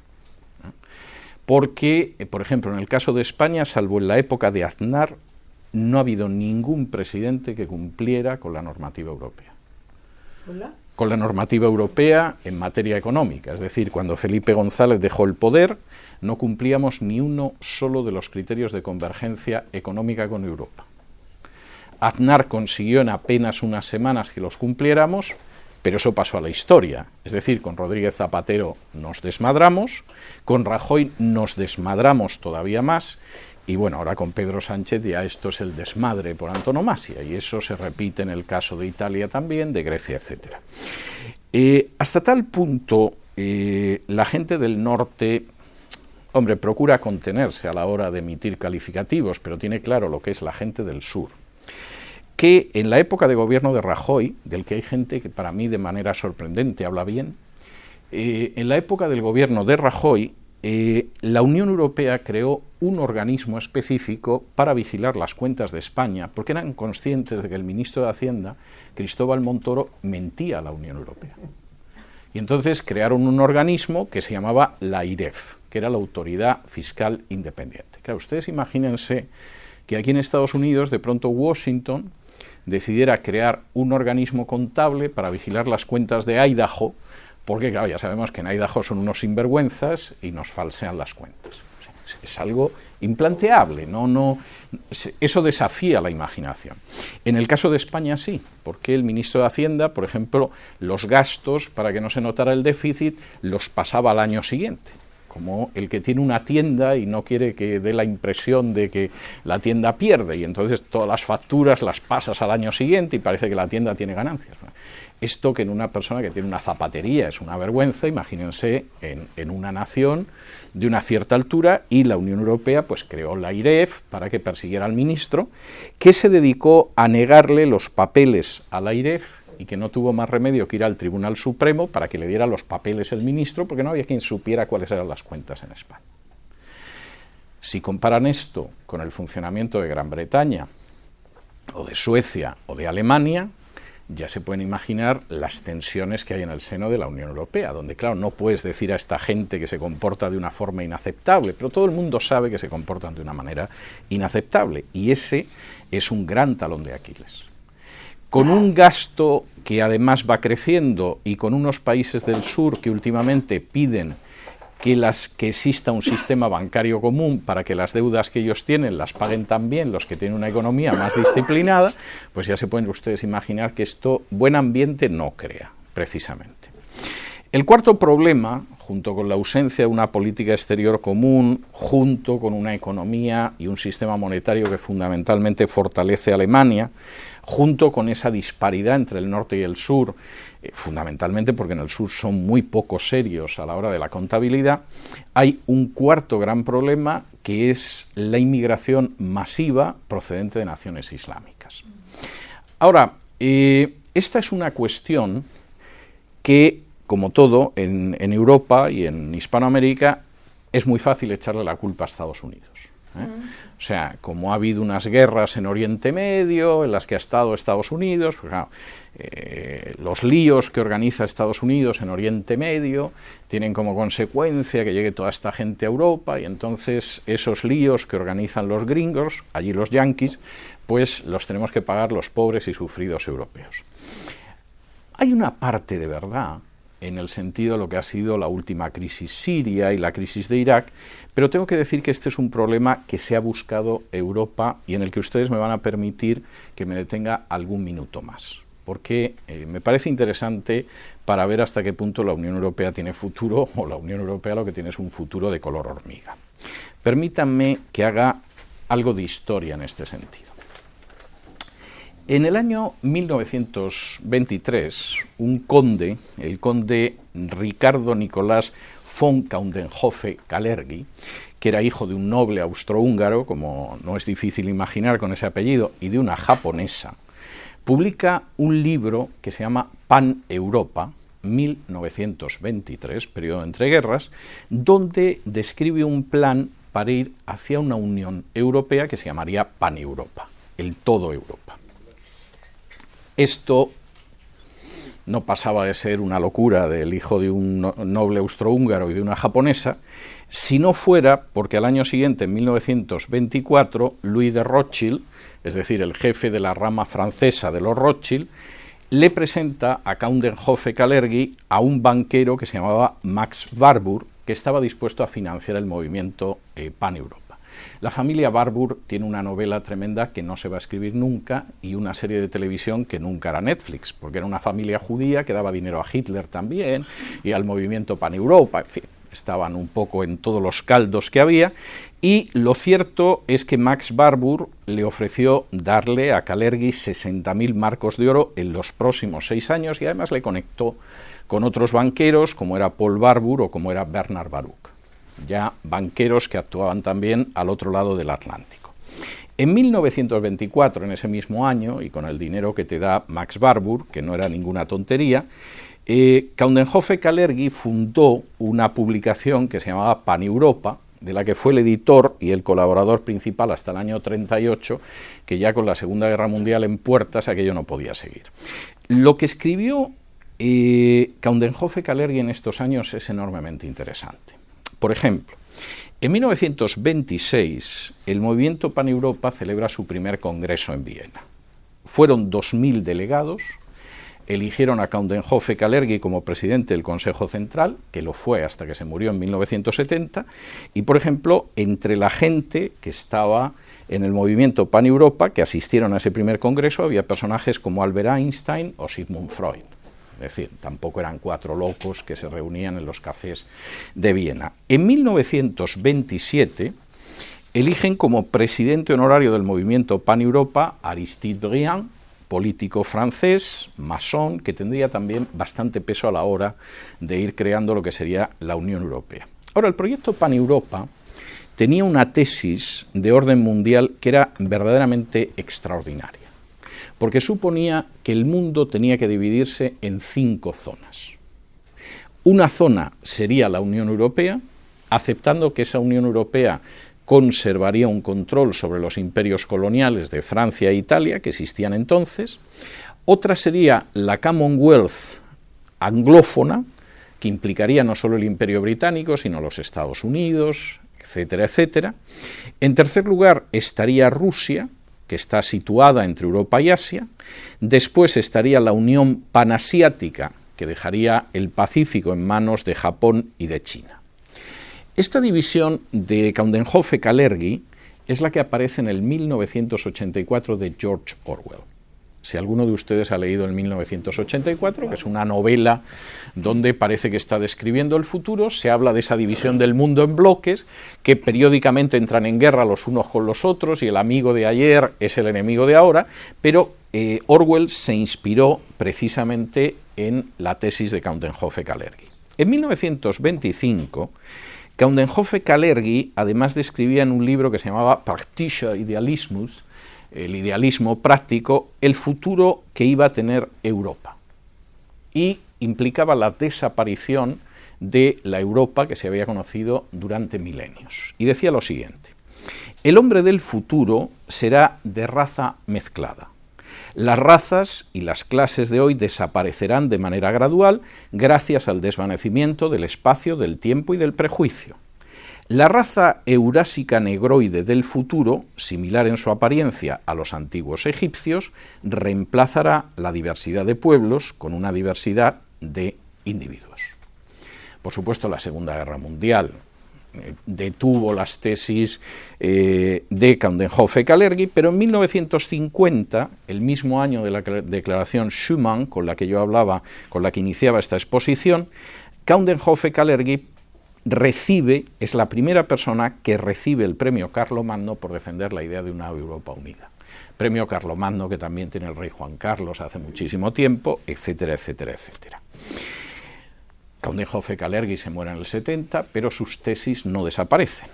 Porque, por ejemplo, en el caso de España, salvo en la época de Aznar, no ha habido ningún presidente que cumpliera con la normativa europea. ¿Hola? Con la normativa europea en materia económica. Es decir, cuando Felipe González dejó el poder, no cumplíamos ni uno solo de los criterios de convergencia económica con Europa. Aznar consiguió en apenas unas semanas que los cumpliéramos, pero eso pasó a la historia. Es decir, con Rodríguez Zapatero nos desmadramos, con Rajoy nos desmadramos todavía más, y bueno, ahora con Pedro Sánchez ya esto es el desmadre por antonomasia, y eso se repite en el caso de Italia también, de Grecia, etc. Hasta tal punto, la gente del norte, hombre, procura contenerse a la hora de emitir calificativos, pero tiene claro lo que es la gente del sur, que en la época de gobierno de Rajoy, del que hay gente que para mí de manera sorprendente habla bien, en la época del gobierno de Rajoy, la Unión Europea creó un organismo específico para vigilar las cuentas de España, porque eran conscientes de que el ministro de Hacienda, Cristóbal Montoro, mentía a la Unión Europea. Y entonces crearon un organismo que se llamaba la AIREF, que era la Autoridad Fiscal Independiente. Claro, ustedes imagínense que aquí en Estados Unidos, de pronto Washington decidiera crear un organismo contable para vigilar las cuentas de Idaho, porque claro, ya sabemos que en Idaho son unos sinvergüenzas y nos falsean las cuentas. O sea, es algo implanteable, eso desafía la imaginación. En el caso de España sí, porque el ministro de Hacienda, por ejemplo, los gastos, para que no se notara el déficit, los pasaba al año siguiente. Como el que tiene una tienda y no quiere que dé la impresión de que la tienda pierde, y entonces todas las facturas las pasas al año siguiente y parece que la tienda tiene ganancias. Esto, que en una persona que tiene una zapatería es una vergüenza, imagínense en una nación de una cierta altura, y la Unión Europea pues creó la AIREF para que persiguiera al ministro, que se dedicó a negarle los papeles a la AIREF y que no tuvo más remedio que ir al Tribunal Supremo para que le diera los papeles el ministro, porque no había quien supiera cuáles eran las cuentas en España. Si comparan esto con el funcionamiento de Gran Bretaña, o de Suecia, o de Alemania, ya se pueden imaginar las tensiones que hay en el seno de la Unión Europea, donde, claro, no puedes decir a esta gente que se comporta de una forma inaceptable, pero todo el mundo sabe que se comportan de una manera inaceptable, y ese es un gran talón de Aquiles. Con un gasto que además va creciendo y con unos países del sur que últimamente piden que exista un sistema bancario común para que las deudas que ellos tienen las paguen también los que tienen una economía más disciplinada, pues ya se pueden ustedes imaginar que esto buen ambiente no crea, precisamente. El cuarto problema, junto con la ausencia de una política exterior común, junto con una economía y un sistema monetario que fundamentalmente fortalece a Alemania, junto con esa disparidad entre el norte y el sur, fundamentalmente porque en el sur son muy poco serios a la hora de la contabilidad, hay un cuarto gran problema, que es la inmigración masiva procedente de naciones islámicas. Ahora, esta es una cuestión que, como todo, en Europa y en Hispanoamérica, es muy fácil echarle la culpa a Estados Unidos. O sea, como ha habido unas guerras en Oriente Medio, en las que ha estado Estados Unidos, pues claro, los líos que organiza Estados Unidos en Oriente Medio tienen como consecuencia que llegue toda esta gente a Europa, y entonces esos líos que organizan los gringos, allí los yanquis, pues los tenemos que pagar los pobres y sufridos europeos. Hay una parte de verdad en el sentido de lo que ha sido la última crisis siria y la crisis de Irak, pero tengo que decir que este es un problema que se ha buscado Europa y en el que ustedes me van a permitir que me detenga algún minuto más, porque me parece interesante para ver hasta qué punto la Unión Europea tiene futuro, o la Unión Europea lo que tiene es un futuro de color hormiga. Permítanme que haga algo de historia en este sentido. En el año 1923, un conde, el conde Ricardo Nicolás von Coudenhove-Kalergi, que era hijo de un noble austrohúngaro, como no es difícil imaginar con ese apellido, y de una japonesa, publica un libro que se llama Pan-Europa, 1923, periodo entre guerras, donde describe un plan para ir hacia una Unión Europea que se llamaría Pan-Europa, el todo Europa. Esto no pasaba de ser una locura del hijo de un noble austrohúngaro y de una japonesa, si no fuera porque al año siguiente, en 1924, Louis de Rothschild, es decir, el jefe de la rama francesa de los Rothschild, le presenta a Count den Hofe-Kalergi a un banquero que se llamaba Max Warburg, que estaba dispuesto a financiar el movimiento Pan-Europa. La familia Warburg tiene una novela tremenda que no se va a escribir nunca y una serie de televisión que nunca era Netflix, porque era una familia judía que daba dinero a Hitler también y al movimiento Pan-Europa, en fin, estaban un poco en todos los caldos que había, y lo cierto es que Max Warburg le ofreció darle a Kalergi 60.000 marcos de oro en los próximos 6 años y además le conectó con otros banqueros como era Paul Warburg o como era Bernard Baruch, ya banqueros que actuaban también al otro lado del Atlántico. En 1924, en ese mismo año, y con el dinero que te da Max Warburg, que no era ninguna tontería, Count den Hofe-Kalergi fundó una publicación que se llamaba Pan-Europa, de la que fue el editor y el colaborador principal hasta el año 38, que ya con la Segunda Guerra Mundial en puertas aquello no podía seguir. Lo que escribió Count den Hofe-Kalergi en estos años es enormemente interesante. Por ejemplo, en 1926 el movimiento Pan-Europa celebra su primer congreso en Viena. Fueron 2.000 delegados, eligieron a Count den Hofe-Kalergi como presidente del Consejo Central, que lo fue hasta que se murió en 1970, y por ejemplo, entre la gente que estaba en el movimiento Pan-Europa, que asistieron a ese primer congreso, había personajes como Albert Einstein o Sigmund Freud. Es decir, tampoco eran 4 locos que se reunían en los cafés de Viena. En 1927 eligen como presidente honorario del movimiento Pan-Europa a Aristide Briand, político francés, masón, que tendría también bastante peso a la hora de ir creando lo que sería la Unión Europea. Ahora, el proyecto Pan-Europa tenía una tesis de orden mundial que era verdaderamente extraordinaria, porque suponía que el mundo tenía que dividirse en 5 zonas. Una zona sería la Unión Europea, aceptando que esa Unión Europea conservaría un control sobre los imperios coloniales de Francia e Italia, que existían entonces. Otra sería la Commonwealth anglófona, que implicaría no solo el Imperio Británico, sino los Estados Unidos, etcétera, etcétera. En tercer lugar estaría Rusia, que está situada entre Europa y Asia. Después estaría la Unión Panasiática, que dejaría el Pacífico en manos de Japón y de China. Esta división de Count den Hofe-Kalergi es la que aparece en el 1984 de George Orwell. Si alguno de ustedes ha leído el 1984, que es una novela donde parece que está describiendo el futuro, se habla de esa división del mundo en bloques que periódicamente entran en guerra los unos con los otros y el amigo de ayer es el enemigo de ahora, pero Orwell se inspiró precisamente en la tesis de Count den Hofe-Kalergi. En 1925, Count den Hofe-Kalergi además describía en un libro que se llamaba Praktischer Idealismus, el idealismo práctico, el futuro que iba a tener Europa. Y implicaba la desaparición de la Europa que se había conocido durante milenios. Y decía lo siguiente: el hombre del futuro será de raza mezclada. Las razas y las clases de hoy desaparecerán de manera gradual gracias al desvanecimiento del espacio, del tiempo y del prejuicio. La raza eurásica negroide del futuro, similar en su apariencia a los antiguos egipcios, reemplazará la diversidad de pueblos con una diversidad de individuos. Por supuesto, la Segunda Guerra Mundial detuvo las tesis de Count den Hofe-Kalergi, pero en 1950, el mismo año de la declaración Schuman, con la que yo hablaba, con la que iniciaba esta exposición, Count den Hofe-Kalergi es la primera persona que recibe el premio Carlomagno por defender la idea de una Europa unida. Premio Carlomagno que también tiene el rey Juan Carlos hace muchísimo tiempo, etcétera, etcétera, etcétera. Count den Hofe-Kalergi se muere en el 70, pero sus tesis no desaparecen.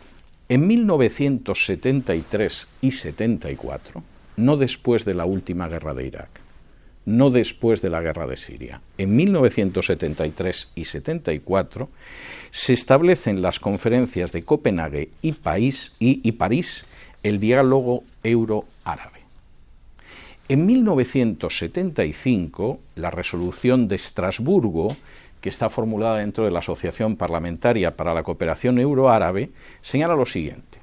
En 1973 y 74, no después de la última guerra de Irak, no después de la guerra de Siria, en 1973 y 74 se establecen las conferencias de Copenhague y París el diálogo euro-árabe. En 1975, la resolución de Estrasburgo, que está formulada dentro de la Asociación Parlamentaria para la Cooperación Euroárabe, señala lo siguiente: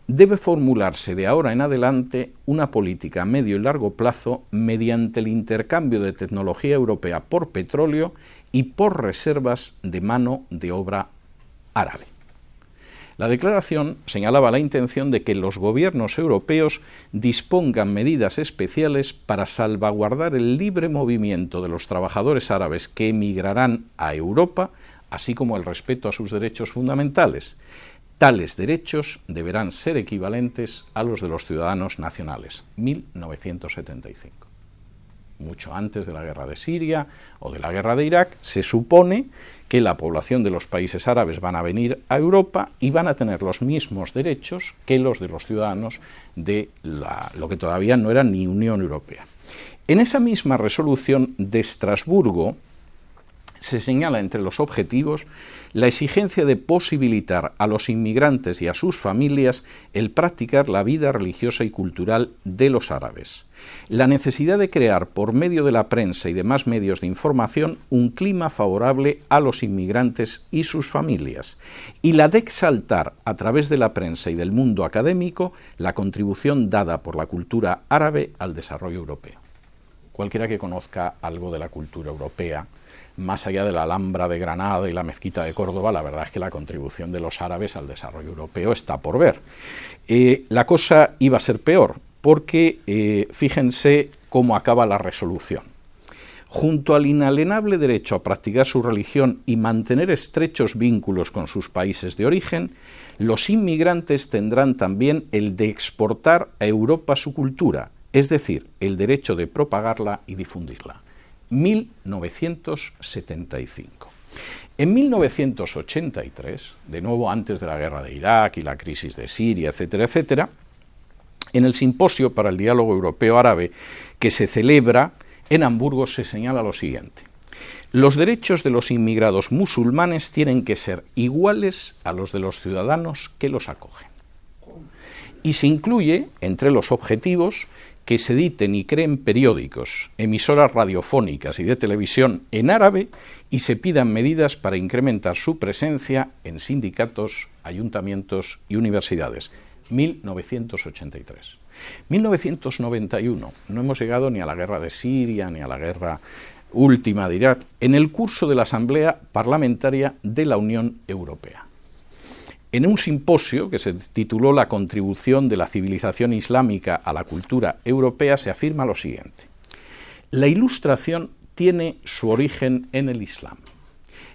debe formularse de ahora en adelante una política a medio y largo plazo mediante el intercambio de tecnología europea por petróleo y por reservas de mano de obra árabe. La declaración señalaba la intención de que los gobiernos europeos dispongan medidas especiales para salvaguardar el libre movimiento de los trabajadores árabes que emigrarán a Europa, así como el respeto a sus derechos fundamentales. Tales derechos deberán ser equivalentes a los de los ciudadanos nacionales. 1975. Mucho antes de la guerra de Siria o de la guerra de Irak, se supone que la población de los países árabes van a venir a Europa y van a tener los mismos derechos que los de los ciudadanos de lo que todavía no era ni Unión Europea. En esa misma resolución de Estrasburgo se señala entre los objetivos la exigencia de posibilitar a los inmigrantes y a sus familias el practicar la vida religiosa y cultural de los árabes, la necesidad de crear por medio de la prensa y demás medios de información un clima favorable a los inmigrantes y sus familias, y la de exaltar a través de la prensa y del mundo académico la contribución dada por la cultura árabe al desarrollo europeo. Cualquiera que conozca algo de la cultura europea, más allá de la Alhambra de Granada y la Mezquita de Córdoba, la verdad es que la contribución de los árabes al desarrollo europeo está por ver. La cosa iba a ser peor, porque fíjense cómo acaba la resolución. Junto al inalienable derecho a practicar su religión y mantener estrechos vínculos con sus países de origen, los inmigrantes tendrán también el de exportar a Europa su cultura, es decir, el derecho de propagarla y difundirla. 1975. En 1983, de nuevo antes de la guerra de Irak y la crisis de Siria, etcétera, etcétera, en el Simposio para el Diálogo Europeo-Árabe que se celebra en Hamburgo se señala lo siguiente: los derechos de los inmigrados musulmanes tienen que ser iguales a los de los ciudadanos que los acogen. Y se incluye entre los objetivos que se editen y creen periódicos, emisoras radiofónicas y de televisión en árabe y se pidan medidas para incrementar su presencia en sindicatos, ayuntamientos y universidades. 1983. 1991. No hemos llegado ni a la guerra de Siria ni a la guerra última de Irak, en el curso de la Asamblea Parlamentaria de la Unión Europea. En un simposio que se tituló La contribución de la civilización islámica a la cultura europea se afirma lo siguiente: la Ilustración tiene su origen en el Islam.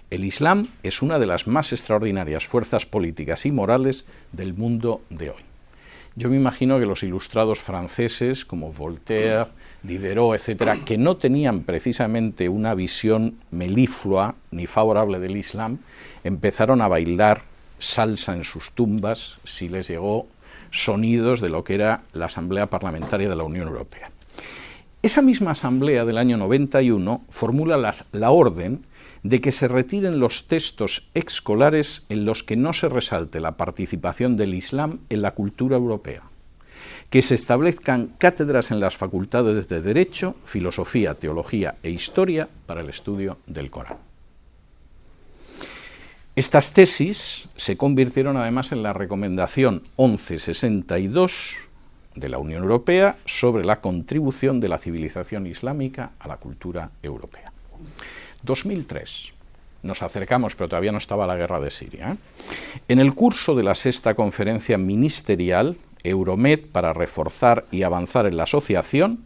El Islam es una de las más extraordinarias fuerzas políticas y morales del mundo de hoy. Yo me imagino que los ilustrados franceses como Voltaire, Diderot, etcétera, que no tenían precisamente una visión meliflua ni favorable del Islam, empezaron a bailar salsa en sus tumbas si les llegó sonidos de lo que era la Asamblea Parlamentaria de la Unión Europea. Esa misma Asamblea del año 91 formula la orden de que se retiren los textos escolares en los que no se resalte la participación del Islam en la cultura europea, que se establezcan cátedras en las facultades de Derecho, Filosofía, Teología e Historia para el estudio del Corán. Estas tesis se convirtieron además en la Recomendación 1162 de la Unión Europea sobre la contribución de la civilización islámica a la cultura europea. 2003. Nos acercamos, pero todavía no estaba la guerra de Siria. En el curso de la sexta conferencia ministerial Euromed para reforzar y avanzar en la asociación,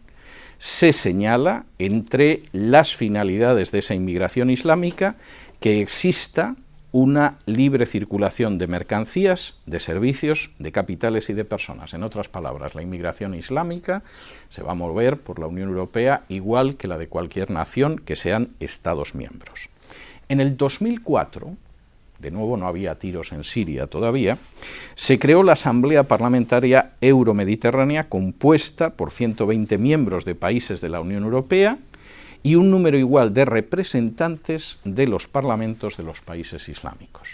se señala entre las finalidades de esa inmigración islámica que exista una libre circulación de mercancías, de servicios, de capitales y de personas. En otras palabras, la inmigración islámica se va a mover por la Unión Europea igual que la de cualquier nación que sean Estados miembros. En el 2004 de nuevo no había tiros en Siria todavía, se creó la Asamblea Parlamentaria Euromediterránea, compuesta por 120 miembros de países de la Unión Europea y un número igual de representantes de los parlamentos de los países islámicos.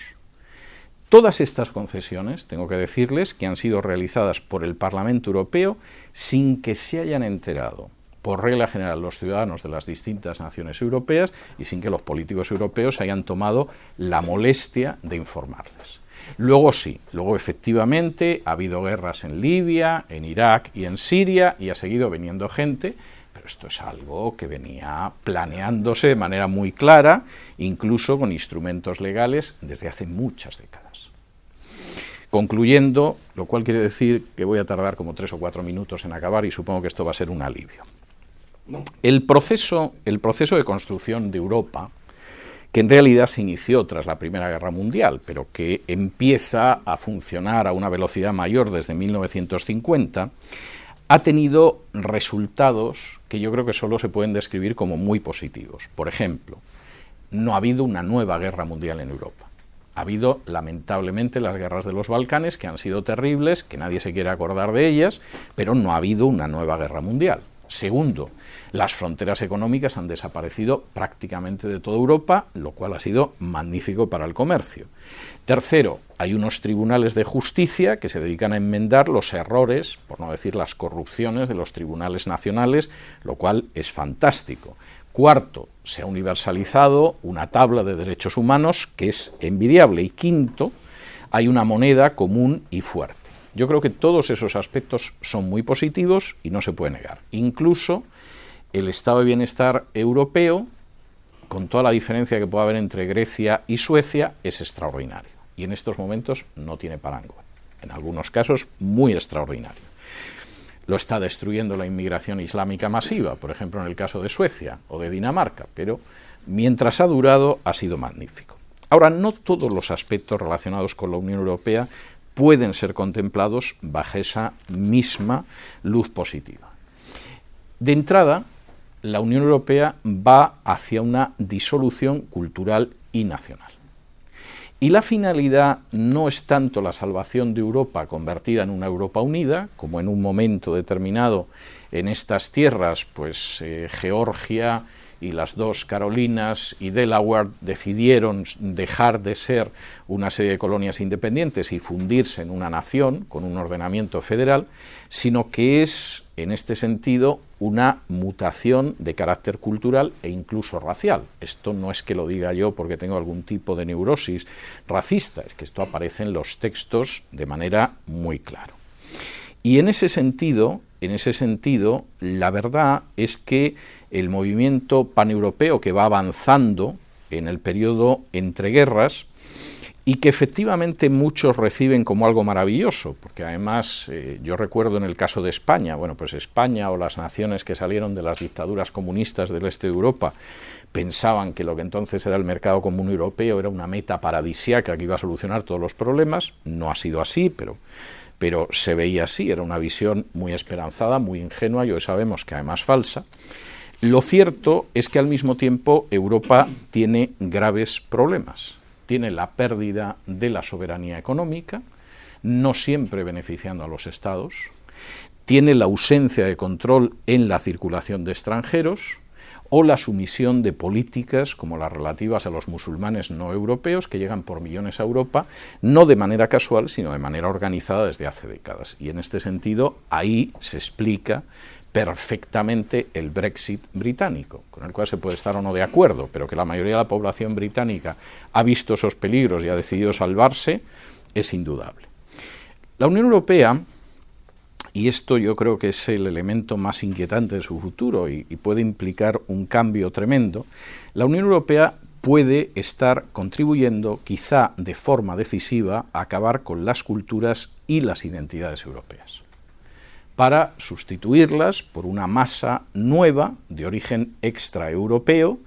Todas estas concesiones, tengo que decirles, que han sido realizadas por el Parlamento Europeo sin que se hayan enterado, por regla general, los ciudadanos de las distintas naciones europeas y sin que los políticos europeos hayan tomado la molestia de informarles. Luego sí, luego efectivamente ha habido guerras en Libia, en Irak y en Siria y ha seguido viniendo gente, pero esto es algo que venía planeándose de manera muy clara, incluso con instrumentos legales desde hace muchas décadas. Concluyendo, lo cual quiere decir que voy a tardar como 3 o 4 minutos en acabar y supongo que esto va a ser un alivio. El proceso de construcción de Europa, que en realidad se inició tras la Primera Guerra Mundial, pero que empieza a funcionar a una velocidad mayor desde 1950, ha tenido resultados que yo creo que solo se pueden describir como muy positivos. Por ejemplo, no ha habido una nueva guerra mundial en Europa. Ha habido, lamentablemente, las guerras de los Balcanes, que han sido terribles, que nadie se quiere acordar de ellas, pero no ha habido una nueva guerra mundial. Segundo, las fronteras económicas han desaparecido prácticamente de toda Europa, lo cual ha sido magnífico para el comercio. Tercero, hay unos tribunales de justicia que se dedican a enmendar los errores, por no decir las corrupciones, de los tribunales nacionales, lo cual es fantástico. Cuarto, se ha universalizado una tabla de derechos humanos que es envidiable. Y quinto, hay una moneda común y fuerte. Yo creo que todos esos aspectos son muy positivos y no se puede negar. Incluso el estado de bienestar europeo, con toda la diferencia que puede haber entre Grecia y Suecia, es extraordinario. Y en estos momentos no tiene parangón. En algunos casos, muy extraordinario. Lo está destruyendo la inmigración islámica masiva, por ejemplo en el caso de Suecia o de Dinamarca, pero mientras ha durado ha sido magnífico. Ahora, no todos los aspectos relacionados con la Unión Europea pueden ser contemplados bajo esa misma luz positiva. De entrada, la Unión Europea va hacia una disolución cultural y nacional. Y la finalidad no es tanto la salvación de Europa convertida en una Europa unida, como en un momento determinado en estas tierras, pues Georgia y las 2 Carolinas y Delaware decidieron dejar de ser una serie de colonias independientes y fundirse en una nación con un ordenamiento federal, sino que es, en este sentido, una mutación de carácter cultural e incluso racial. Esto no es que lo diga yo porque tengo algún tipo de neurosis racista, es que esto aparece en los textos de manera muy clara. Y en ese sentido, la verdad es que el movimiento paneuropeo que va avanzando en el periodo entre guerras y que efectivamente muchos reciben como algo maravilloso, porque además yo recuerdo en el caso de España, bueno, pues España o las naciones que salieron de las dictaduras comunistas del este de Europa pensaban que lo que entonces era el mercado común europeo era una meta paradisíaca que iba a solucionar todos los problemas. No ha sido así, pero se veía así, era una visión muy esperanzada, muy ingenua y hoy sabemos que además falsa. Lo cierto es que al mismo tiempo Europa tiene graves problemas. Tiene la pérdida de la soberanía económica, no siempre beneficiando a los estados, tiene la ausencia de control en la circulación de extranjeros o la sumisión de políticas como las relativas a los musulmanes no europeos que llegan por millones a Europa, no de manera casual, sino de manera organizada desde hace décadas. Y en este sentido, ahí se explica perfectamente el Brexit británico, con el cual se puede estar o no de acuerdo, pero que la mayoría de la población británica ha visto esos peligros y ha decidido salvarse, es indudable. La Unión Europea, y esto yo creo que es el elemento más inquietante de su futuro y puede implicar un cambio tremendo, la Unión Europea puede estar contribuyendo, quizá de forma decisiva, a acabar con las culturas y las identidades europeas, para sustituirlas por una masa nueva de origen extraeuropeo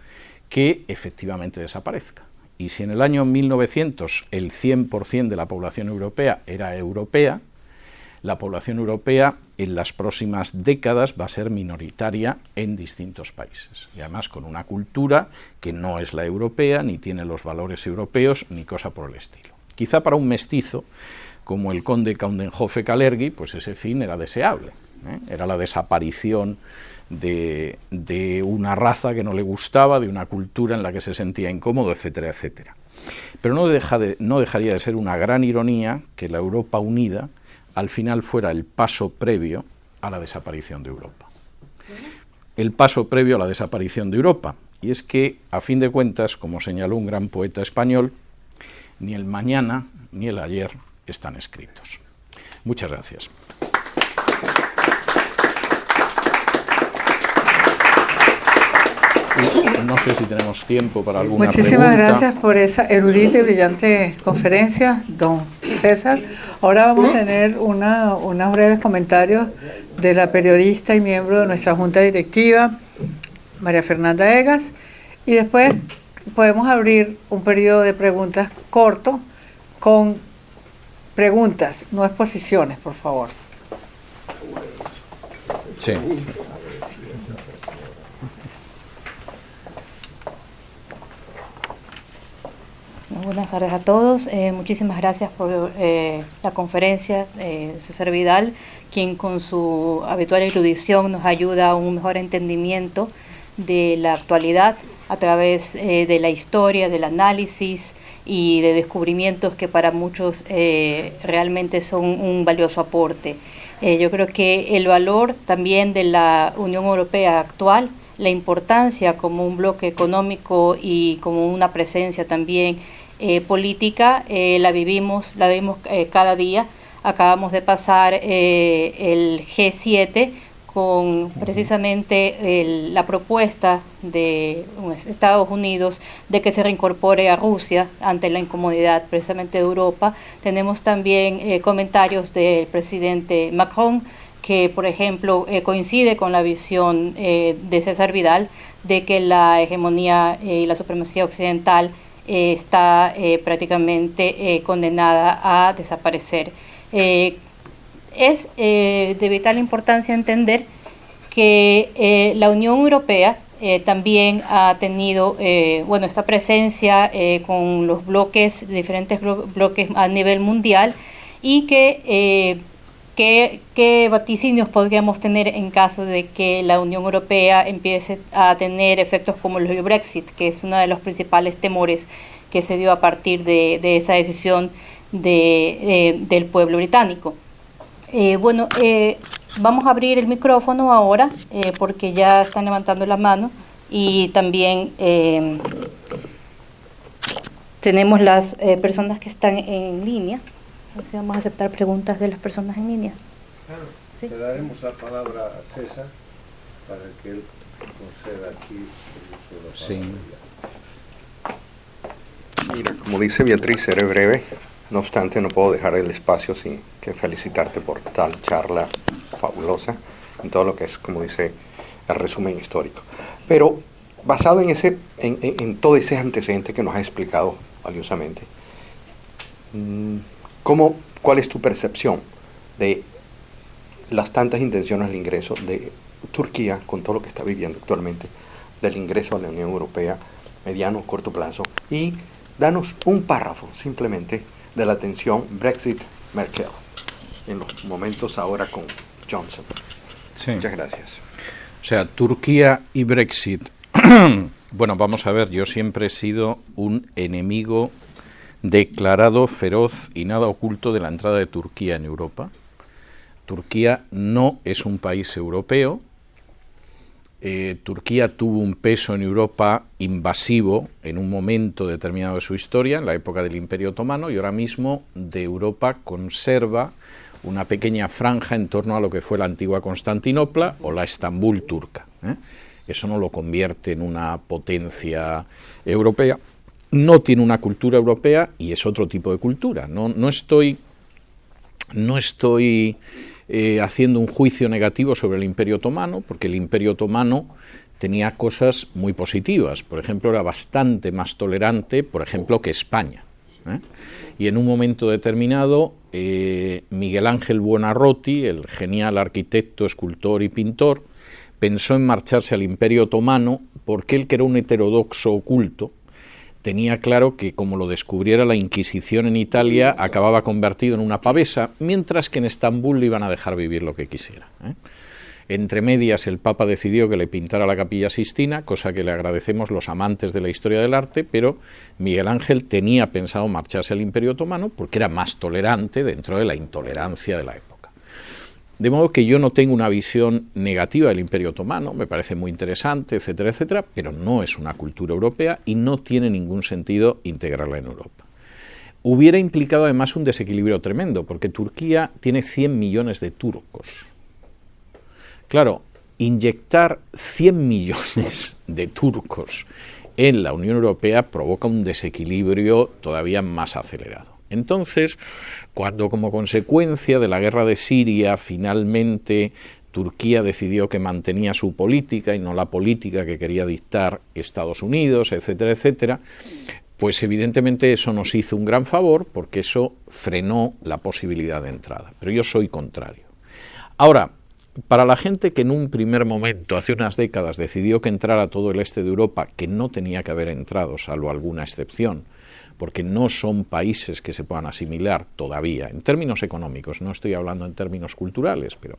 que efectivamente desaparezca. Y si en el año 1900 el 100% de la población europea era europea, la población europea en las próximas décadas va a ser minoritaria en distintos países, y además con una cultura que no es la europea, ni tiene los valores europeos, ni cosa por el estilo. Quizá para un mestizo como el conde Coudenhove-Kalergi, pues ese fin era deseable, era la desaparición de una raza que no le gustaba, de una cultura en la que se sentía incómodo, etcétera, etcétera. Pero no dejaría de ser una gran ironía que la Europa unida al final fuera el paso previo a la desaparición de Europa. El paso previo a la desaparición de Europa. Y es que, a fin de cuentas, como señaló un gran poeta español, ni el mañana ni el ayer están escritos. Muchas gracias. No sé si tenemos tiempo para alguna Muchísimas pregunta. gracias por esa erudita y brillante conferencia, don César. Ahora vamos a tener unos breves comentarios de la periodista y miembro de nuestra junta directiva, María Fernanda Egas, y después podemos abrir un periodo de preguntas corto con preguntas, no exposiciones, por favor. Sí. Buenas tardes a todos. Muchísimas gracias por la conferencia, César Vidal, quien con su habitual erudición nos ayuda a un mejor entendimiento de la actualidad a través de la historia, del análisis y de descubrimientos que para muchos realmente son un valioso aporte. Yo creo que el valor también de la Unión Europea actual, la importancia como un bloque económico y como una presencia también política, la vivimos cada día. Acabamos de pasar el G7 con precisamente la propuesta de Estados Unidos de que se reincorpore a Rusia ante la incomodidad precisamente de Europa. Tenemos también comentarios del presidente Macron, que por ejemplo coincide con la visión de César Vidal de que la hegemonía y la supremacía occidental está prácticamente condenada a desaparecer. Es de vital importancia entender que la Unión Europea también ha tenido esta presencia con los bloques, diferentes bloques a nivel mundial, y que ¿qué vaticinios podríamos tener en caso de que la Unión Europea empiece a tener efectos como el Brexit, que es uno de los principales temores que se dio a partir de esa decisión del pueblo británico? Vamos a abrir el micrófono ahora porque ya están levantando la mano, y también tenemos las personas que están en línea. Entonces vamos a aceptar preguntas de las personas en línea. Claro, ¿sí? Le daremos la palabra a César para que él conceda aquí el uso de la palabra. Sí. Mira, como dice Beatriz, seré breve. No obstante, no puedo dejar el espacio sin que felicitarte por tal charla fabulosa en todo lo que es, como dice, el resumen histórico. Pero basado en todo ese antecedente que nos ha explicado valiosamente, ¿cuál es tu percepción de las tantas intenciones del ingreso de Turquía, con todo lo que está viviendo actualmente, del ingreso a la Unión Europea, mediano o corto plazo? Y danos un párrafo simplemente de la tensión Brexit-Merkel en los momentos ahora con Johnson. Sí. Muchas gracias. O sea, Turquía y Brexit. Bueno, vamos a ver, yo siempre he sido un enemigo declarado, feroz y nada oculto de la entrada de Turquía en Europa. Turquía no es un país europeo. Turquía tuvo un peso en Europa invasivo en un momento determinado de su historia, en la época del Imperio Otomano, y ahora mismo de Europa conserva una pequeña franja en torno a lo que fue la antigua Constantinopla o la Estambul turca. Eso no lo convierte en una potencia europea. No tiene una cultura europea y es otro tipo de cultura. No estoy haciendo un juicio negativo sobre el Imperio Otomano, porque el Imperio Otomano tenía cosas muy positivas. Por ejemplo, era bastante más tolerante, por ejemplo, que España. Y en un momento determinado, Miguel Ángel Buonarroti, el genial arquitecto, escultor y pintor, pensó en marcharse al Imperio Otomano porque él, que era un heterodoxo oculto, tenía claro que, como lo descubriera la Inquisición en Italia, acababa convertido en una pavesa, mientras que en Estambul le iban a dejar vivir lo que quisiera. Entre medias, el Papa decidió que le pintara la Capilla Sixtina, cosa que le agradecemos los amantes de la historia del arte, pero Miguel Ángel tenía pensado marcharse al Imperio Otomano porque era más tolerante dentro de la intolerancia de la época. De modo que yo no tengo una visión negativa del Imperio Otomano, me parece muy interesante, etcétera, etcétera, pero no es una cultura europea y no tiene ningún sentido integrarla en Europa. Hubiera implicado además un desequilibrio tremendo, porque Turquía tiene 100 millones de turcos. Claro, inyectar 100 millones de turcos en la Unión Europea provoca un desequilibrio todavía más acelerado. Entonces, cuando como consecuencia de la guerra de Siria finalmente Turquía decidió que mantenía su política y no la política que quería dictar Estados Unidos, etcétera, etcétera, pues evidentemente eso nos hizo un gran favor porque eso frenó la posibilidad de entrada. Pero yo soy contrario. Ahora, para la gente que en un primer momento, hace unas décadas, decidió que entrara todo el este de Europa, que no tenía que haber entrado, salvo alguna excepción, porque no son países que se puedan asimilar todavía, en términos económicos, no estoy hablando en términos culturales, pero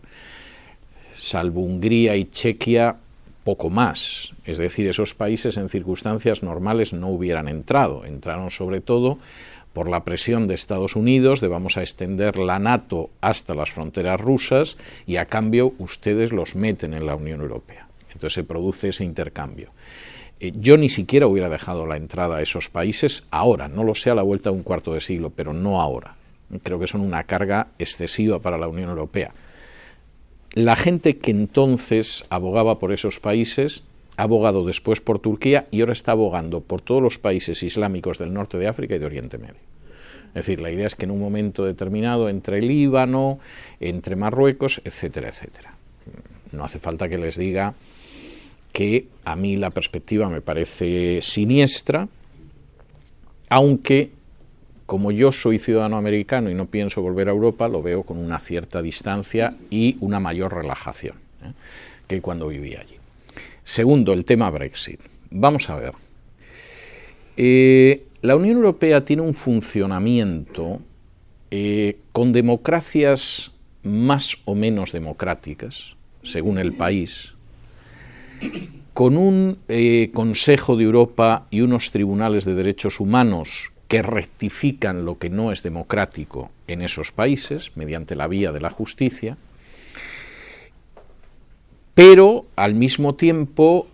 salvo Hungría y Chequia, poco más. Es decir, esos países en circunstancias normales no hubieran entrado, entraron sobre todo por la presión de Estados Unidos de vamos a extender la NATO hasta las fronteras rusas y a cambio ustedes los meten en la Unión Europea. Entonces se produce ese intercambio. Yo ni siquiera hubiera dejado la entrada a esos países ahora, no lo sé a la vuelta de un cuarto de siglo, pero no ahora. Creo que son una carga excesiva para la Unión Europea. La gente que entonces abogaba por esos países ha abogado después por Turquía y ahora está abogando por todos los países islámicos del norte de África y de Oriente Medio. Es decir, la idea es que en un momento determinado entre Líbano, entre Marruecos, etcétera, etcétera. No hace falta que les diga que a mí la perspectiva me parece siniestra, aunque como yo soy ciudadano americano y no pienso volver a Europa, lo veo con una cierta distancia y una mayor relajación que cuando vivía allí. Segundo, el tema Brexit. Vamos a ver. La Unión Europea tiene un funcionamiento con democracias más o menos democráticas, según el país, con un Consejo de Europa y unos tribunales de derechos humanos que rectifican lo que no es democrático en esos países, mediante la vía de la justicia, pero al mismo tiempo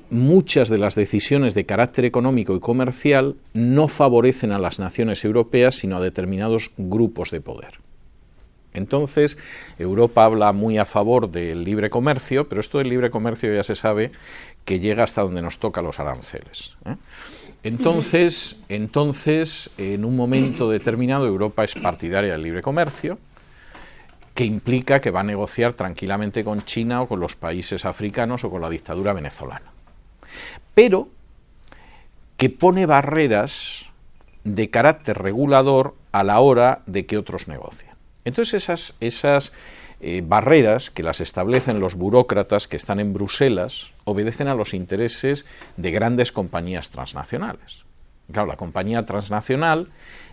muchas de las decisiones de carácter económico y comercial no favorecen a las naciones europeas, sino a determinados grupos de poder. Entonces, Europa habla muy a favor del libre comercio, pero esto del libre comercio ya se sabe que llega hasta donde nos toca los aranceles. Entonces, en un momento determinado, Europa es partidaria del libre comercio, que implica que va a negociar tranquilamente con China o con los países africanos o con la dictadura venezolana. Pero que pone barreras de carácter regulador a la hora de que otros negocien. Entonces esas barreras que las establecen los burócratas que están en Bruselas obedecen a los intereses de grandes compañías transnacionales. Claro, la compañía transnacional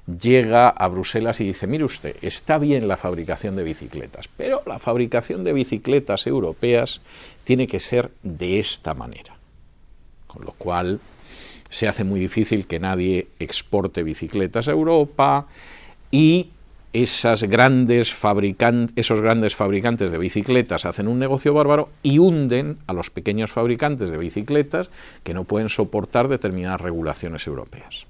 llega a Bruselas y dice, mire usted, está bien la fabricación de bicicletas, pero la fabricación de bicicletas europeas tiene que ser de esta manera. Con lo cual se hace muy difícil que nadie exporte bicicletas a Europa y esos grandes fabricantes de bicicletas hacen un negocio bárbaro y hunden a los pequeños fabricantes de bicicletas que no pueden soportar determinadas regulaciones europeas.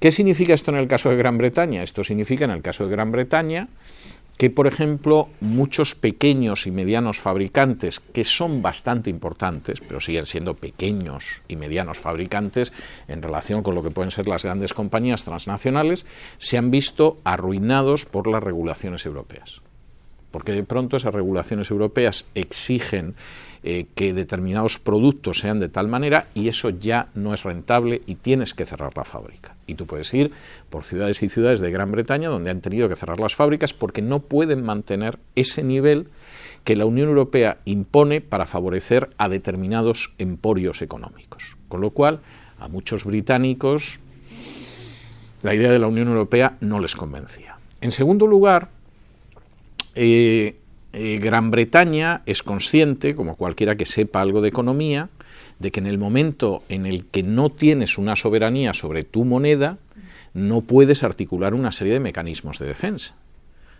¿Qué significa esto en el caso de Gran Bretaña? Esto significa en el caso de Gran Bretaña que, por ejemplo, muchos pequeños y medianos fabricantes, que son bastante importantes, pero siguen siendo pequeños y medianos fabricantes en relación con lo que pueden ser las grandes compañías transnacionales, se han visto arruinados por las regulaciones europeas. porque de pronto esas regulaciones europeas exigen que determinados productos sean de tal manera y eso ya no es rentable y tienes que cerrar la fábrica. Y tú puedes ir por ciudades y ciudades de Gran Bretaña donde han tenido que cerrar las fábricas porque no pueden mantener ese nivel que la Unión Europea impone para favorecer a determinados emporios económicos. Con lo cual, a muchos británicos la idea de la Unión Europea no les convencía. En segundo lugar, Gran Bretaña es consciente, como cualquiera que sepa algo de economía, de que en el momento en el que no tienes una soberanía sobre tu moneda, no puedes articular una serie de mecanismos de defensa.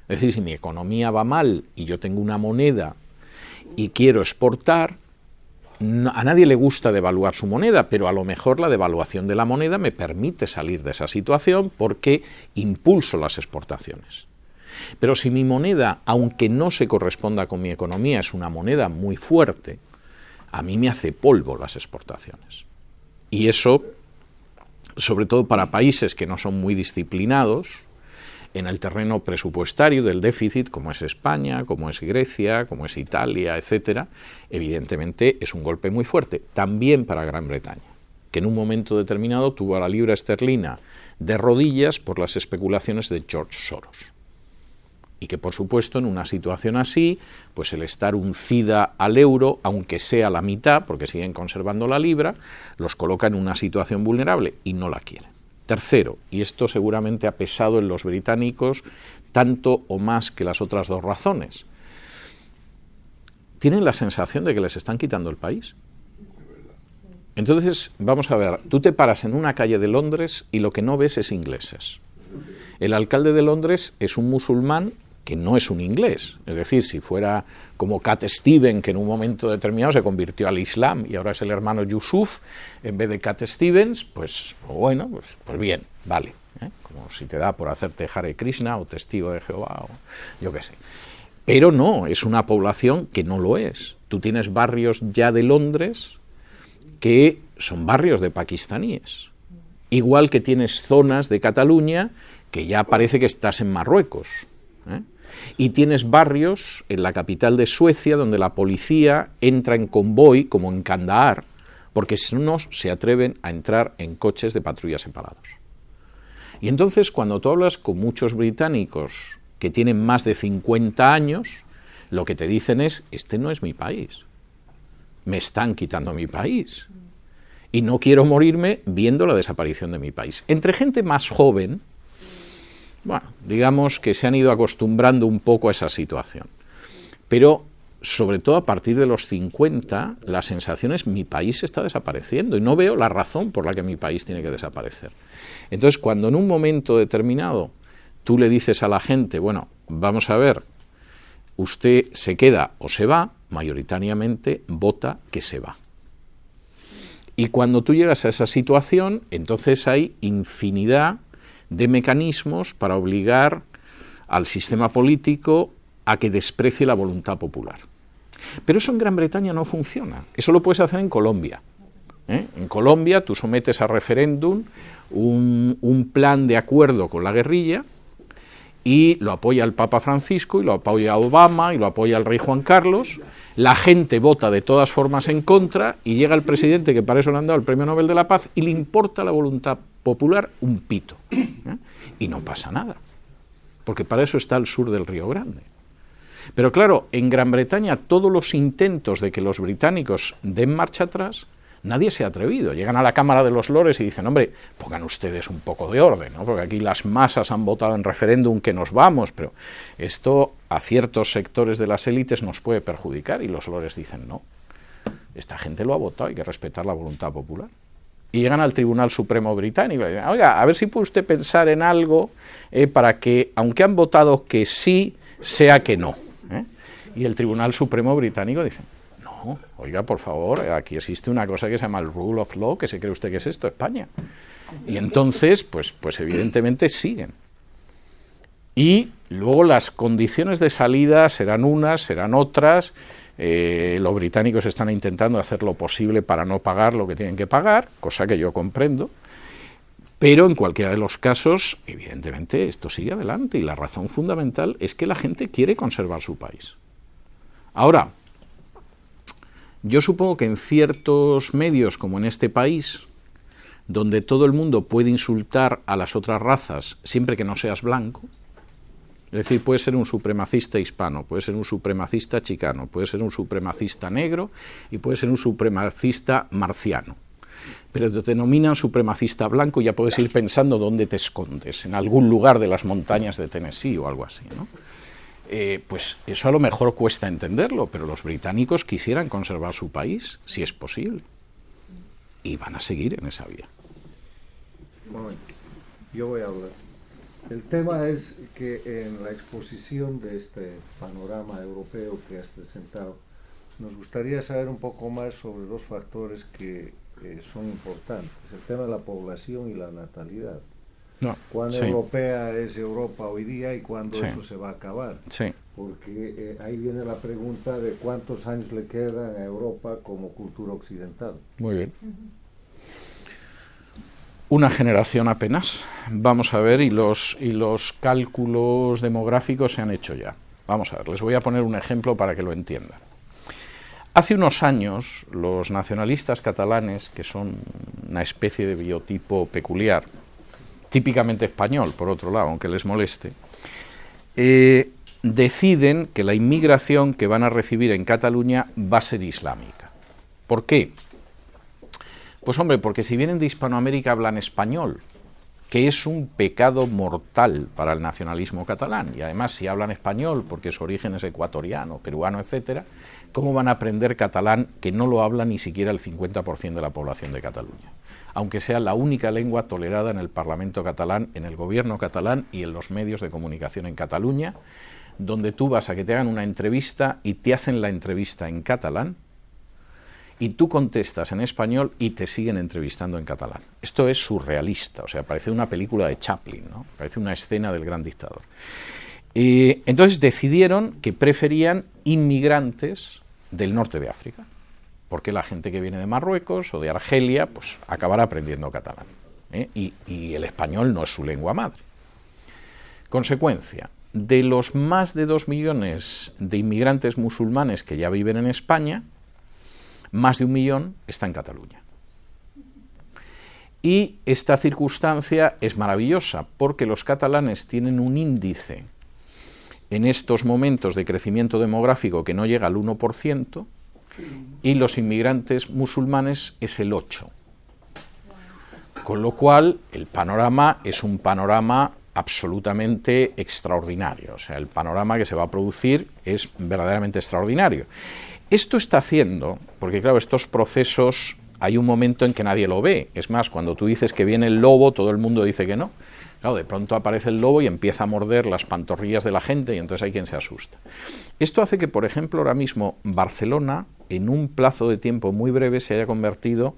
Es decir, si mi economía va mal y yo tengo una moneda y quiero exportar, a nadie le gusta devaluar su moneda, pero a lo mejor la devaluación de la moneda me permite salir de esa situación porque impulso las exportaciones. Pero si mi moneda, aunque no se corresponda con mi economía, es una moneda muy fuerte, a mí me hace polvo las exportaciones. Y eso, sobre todo para países que no son muy disciplinados en el terreno presupuestario del déficit, como es España, como es Grecia, como es Italia, etcétera, evidentemente es un golpe muy fuerte, también para Gran Bretaña, que en un momento determinado tuvo a la libra esterlina de rodillas por las especulaciones de George Soros. Y que, por supuesto, en una situación así, pues el estar uncida al euro, aunque sea la mitad, porque siguen conservando la libra, los coloca en una situación vulnerable y no la quieren. Tercero, y esto seguramente ha pesado en los británicos tanto o más que las otras dos razones, tienen la sensación de que les están quitando el país. Entonces, vamos a ver, tú te paras en una calle de Londres y lo que no ves es ingleses. El alcalde de Londres es un musulmán que no es un inglés, es decir, si fuera como Cat Stevens, que en un momento determinado se convirtió al Islam y ahora es el hermano Yusuf en vez de Cat Stevens, pues bueno, pues bien, vale, como si te da por hacerte Hare Krishna o testigo de Jehová o yo qué sé. Pero no, es una población que no lo es. Tú tienes barrios ya de Londres que son barrios de pakistaníes, igual que tienes zonas de Cataluña que ya parece que estás en Marruecos, y tienes barrios en la capital de Suecia donde la policía entra en convoy, como en Kandahar, porque no se atreven a entrar en coches de patrulla separados. Y entonces, cuando tú hablas con muchos británicos que tienen más de 50 años, lo que te dicen es, este no es mi país, me están quitando mi país, y no quiero morirme viendo la desaparición de mi país. Entre gente más joven, bueno, digamos que se han ido acostumbrando un poco a esa situación. Pero, sobre todo a partir de los 50, la sensación es mi país está desapareciendo y no veo la razón por la que mi país tiene que desaparecer. Entonces, cuando en un momento determinado tú le dices a la gente, bueno, vamos a ver, usted se queda o se va, mayoritariamente vota que se va. Y cuando tú llegas a esa situación, entonces hay infinidad de mecanismos para obligar al sistema político a que desprecie la voluntad popular. Pero eso en Gran Bretaña no funciona. Eso lo puedes hacer en Colombia. En Colombia tú sometes a referéndum un plan de acuerdo con la guerrilla y lo apoya el Papa Francisco y lo apoya Obama y lo apoya el rey Juan Carlos. La gente vota de todas formas en contra y llega el presidente, que para eso le han dado el Premio Nobel de la Paz, y le importa la voluntad popular un pito. Y no pasa nada, porque para eso está el sur del Río Grande. Pero claro, en Gran Bretaña todos los intentos de que los británicos den marcha atrás, nadie se ha atrevido. Llegan a la Cámara de los Lores y dicen, hombre, pongan ustedes un poco de orden, ¿no? Porque aquí las masas han votado en referéndum que nos vamos, pero esto a ciertos sectores de las élites nos puede perjudicar, y los Lores dicen, no, esta gente lo ha votado, hay que respetar la voluntad popular. Y llegan al Tribunal Supremo británico y dicen, oiga, a ver si puede usted pensar en algo para que, aunque han votado que sí, sea que no. Y el Tribunal Supremo británico dice, no, oiga, por favor, aquí existe una cosa que se llama el Rule of Law, que se cree usted que es esto, España. Y entonces, pues evidentemente siguen. Y luego las condiciones de salida serán unas, serán otras. Los británicos están intentando hacer lo posible para no pagar lo que tienen que pagar, cosa que yo comprendo, Pero en cualquiera de los casos, evidentemente, esto sigue adelante y la razón fundamental es que la gente quiere conservar su país. Ahora, yo supongo que en ciertos medios, como en este país, donde todo el mundo puede insultar a las otras razas siempre que no seas blanco, es decir, puede ser un supremacista hispano, puede ser un supremacista chicano, puede ser un supremacista negro y puede ser un supremacista marciano. Pero te denominan supremacista blanco y ya puedes ir pensando dónde te escondes, en algún lugar de las montañas de Tennessee o algo así, ¿no? Pues eso a lo mejor cuesta entenderlo, pero los británicos quisieran conservar su país, si es posible, y van a seguir en esa vía. Un momento, yo voy a hablar. El tema es que en la exposición de este panorama europeo que has presentado, nos gustaría saber un poco más sobre dos factores que son importantes, el tema de la población y la natalidad. ¿Cuán europea es Europa hoy día y cuándo eso se va a acabar? Porque ahí viene la pregunta de cuántos años le quedan a Europa como cultura occidental. Muy bien. Una generación apenas, vamos a ver, y los cálculos demográficos se han hecho ya. Vamos a ver, les voy a poner un ejemplo para que lo entiendan. Hace unos años, los nacionalistas catalanes, que son una especie de biotipo peculiar, típicamente español, por otro lado, aunque les moleste, deciden que la inmigración que van a recibir en Cataluña va a ser islámica. ¿Por qué? Pues hombre, porque si vienen de Hispanoamérica hablan español, que es un pecado mortal para el nacionalismo catalán, y además si hablan español porque su origen es ecuatoriano, peruano, etcétera, ¿cómo van a aprender catalán que no lo habla ni siquiera el 50% de la población de Cataluña? Aunque sea la única lengua tolerada en el Parlamento catalán, en el gobierno catalán y en los medios de comunicación en Cataluña, donde tú vas a que te hagan una entrevista y te hacen la entrevista en catalán, y tú contestas en español y te siguen entrevistando en catalán. Esto es surrealista, o sea, parece una película de Chaplin, ¿no? Parece una escena del gran dictador. Entonces decidieron que preferían inmigrantes del norte de África, porque la gente que viene de Marruecos o de Argelia, pues acabará aprendiendo catalán, ¿eh? Y el español no es su lengua madre. Consecuencia, de los más de 2 millones de inmigrantes musulmanes que ya viven en España, más de 1 millón está en Cataluña. Y esta circunstancia es maravillosa, porque los catalanes tienen un índice en estos momentos de crecimiento demográfico que no llega al 1%, y los inmigrantes musulmanes es el 8%. Con lo cual, el panorama es un panorama absolutamente extraordinario. O sea, el panorama que se va a producir es verdaderamente extraordinario. Esto está haciendo, porque claro, estos procesos, hay un momento en que nadie lo ve. Es más, cuando tú dices que viene el lobo, todo el mundo dice que no. Claro, de pronto aparece el lobo y empieza a morder las pantorrillas de la gente y entonces hay quien se asusta. Esto hace que, por ejemplo, ahora mismo Barcelona, en un plazo de tiempo muy breve, se haya convertido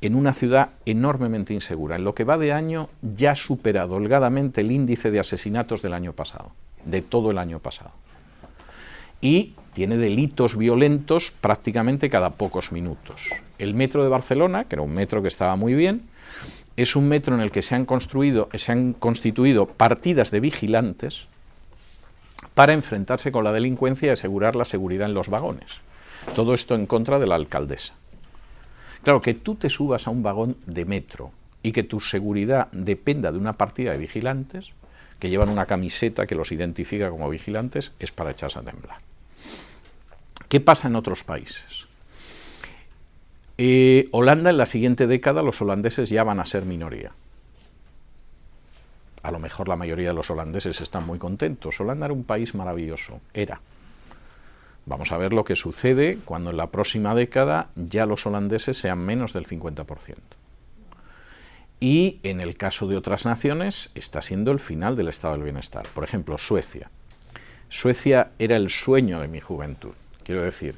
en una ciudad enormemente insegura. En lo que va de año ya ha superado holgadamente el índice de asesinatos del año pasado, de todo el año pasado. Y tiene delitos violentos prácticamente cada pocos minutos. El metro de Barcelona, que era un metro que estaba muy bien, es un metro en el que se han constituido partidas de vigilantes para enfrentarse con la delincuencia y asegurar la seguridad en los vagones. Todo esto en contra de la alcaldesa. Claro, que tú te subas a un vagón de metro y que tu seguridad dependa de una partida de vigilantes que llevan una camiseta que los identifica como vigilantes, es para echarse a temblar. ¿Qué pasa en otros países? Holanda, en la siguiente década, los holandeses ya van a ser minoría. A lo mejor la mayoría de los holandeses están muy contentos. Holanda era un país maravilloso, era. Vamos a ver lo que sucede cuando en la próxima década ya los holandeses sean menos del 50%. Y en el caso de otras naciones está siendo el final del estado del bienestar. Por ejemplo, Suecia. Suecia era el sueño de mi juventud. Quiero decir,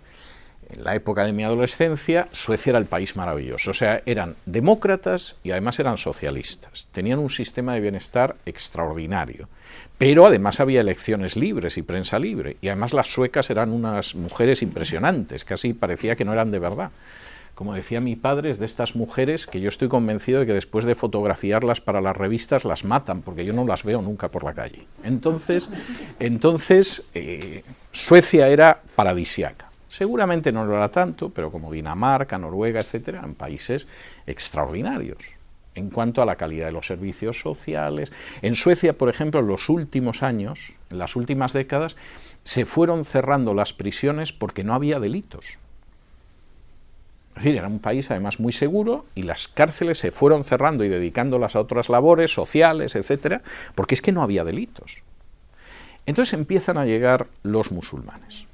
en la época de mi adolescencia, Suecia era el país maravilloso. O sea, eran demócratas y además eran socialistas. Tenían un sistema de bienestar extraordinario. Pero además había elecciones libres y prensa libre. Y además las suecas eran unas mujeres impresionantes, casi parecía que no eran de verdad. como decía mi padre, es de estas mujeres que yo estoy convencido de que después de fotografiarlas para las revistas las matan, porque yo no las veo nunca por la calle. Entonces Suecia era paradisiaca. Seguramente no lo era tanto, pero como Dinamarca, Noruega, etcétera, eran países extraordinarios en cuanto a la calidad de los servicios sociales. En Suecia, por ejemplo, en los últimos años, en las últimas décadas, se fueron cerrando las prisiones porque no había delitos. Es decir, era un país además muy seguro y las cárceles se fueron cerrando y dedicándolas a otras labores sociales, etcétera, porque es que no había delitos. Entonces empiezan a llegar los musulmanes.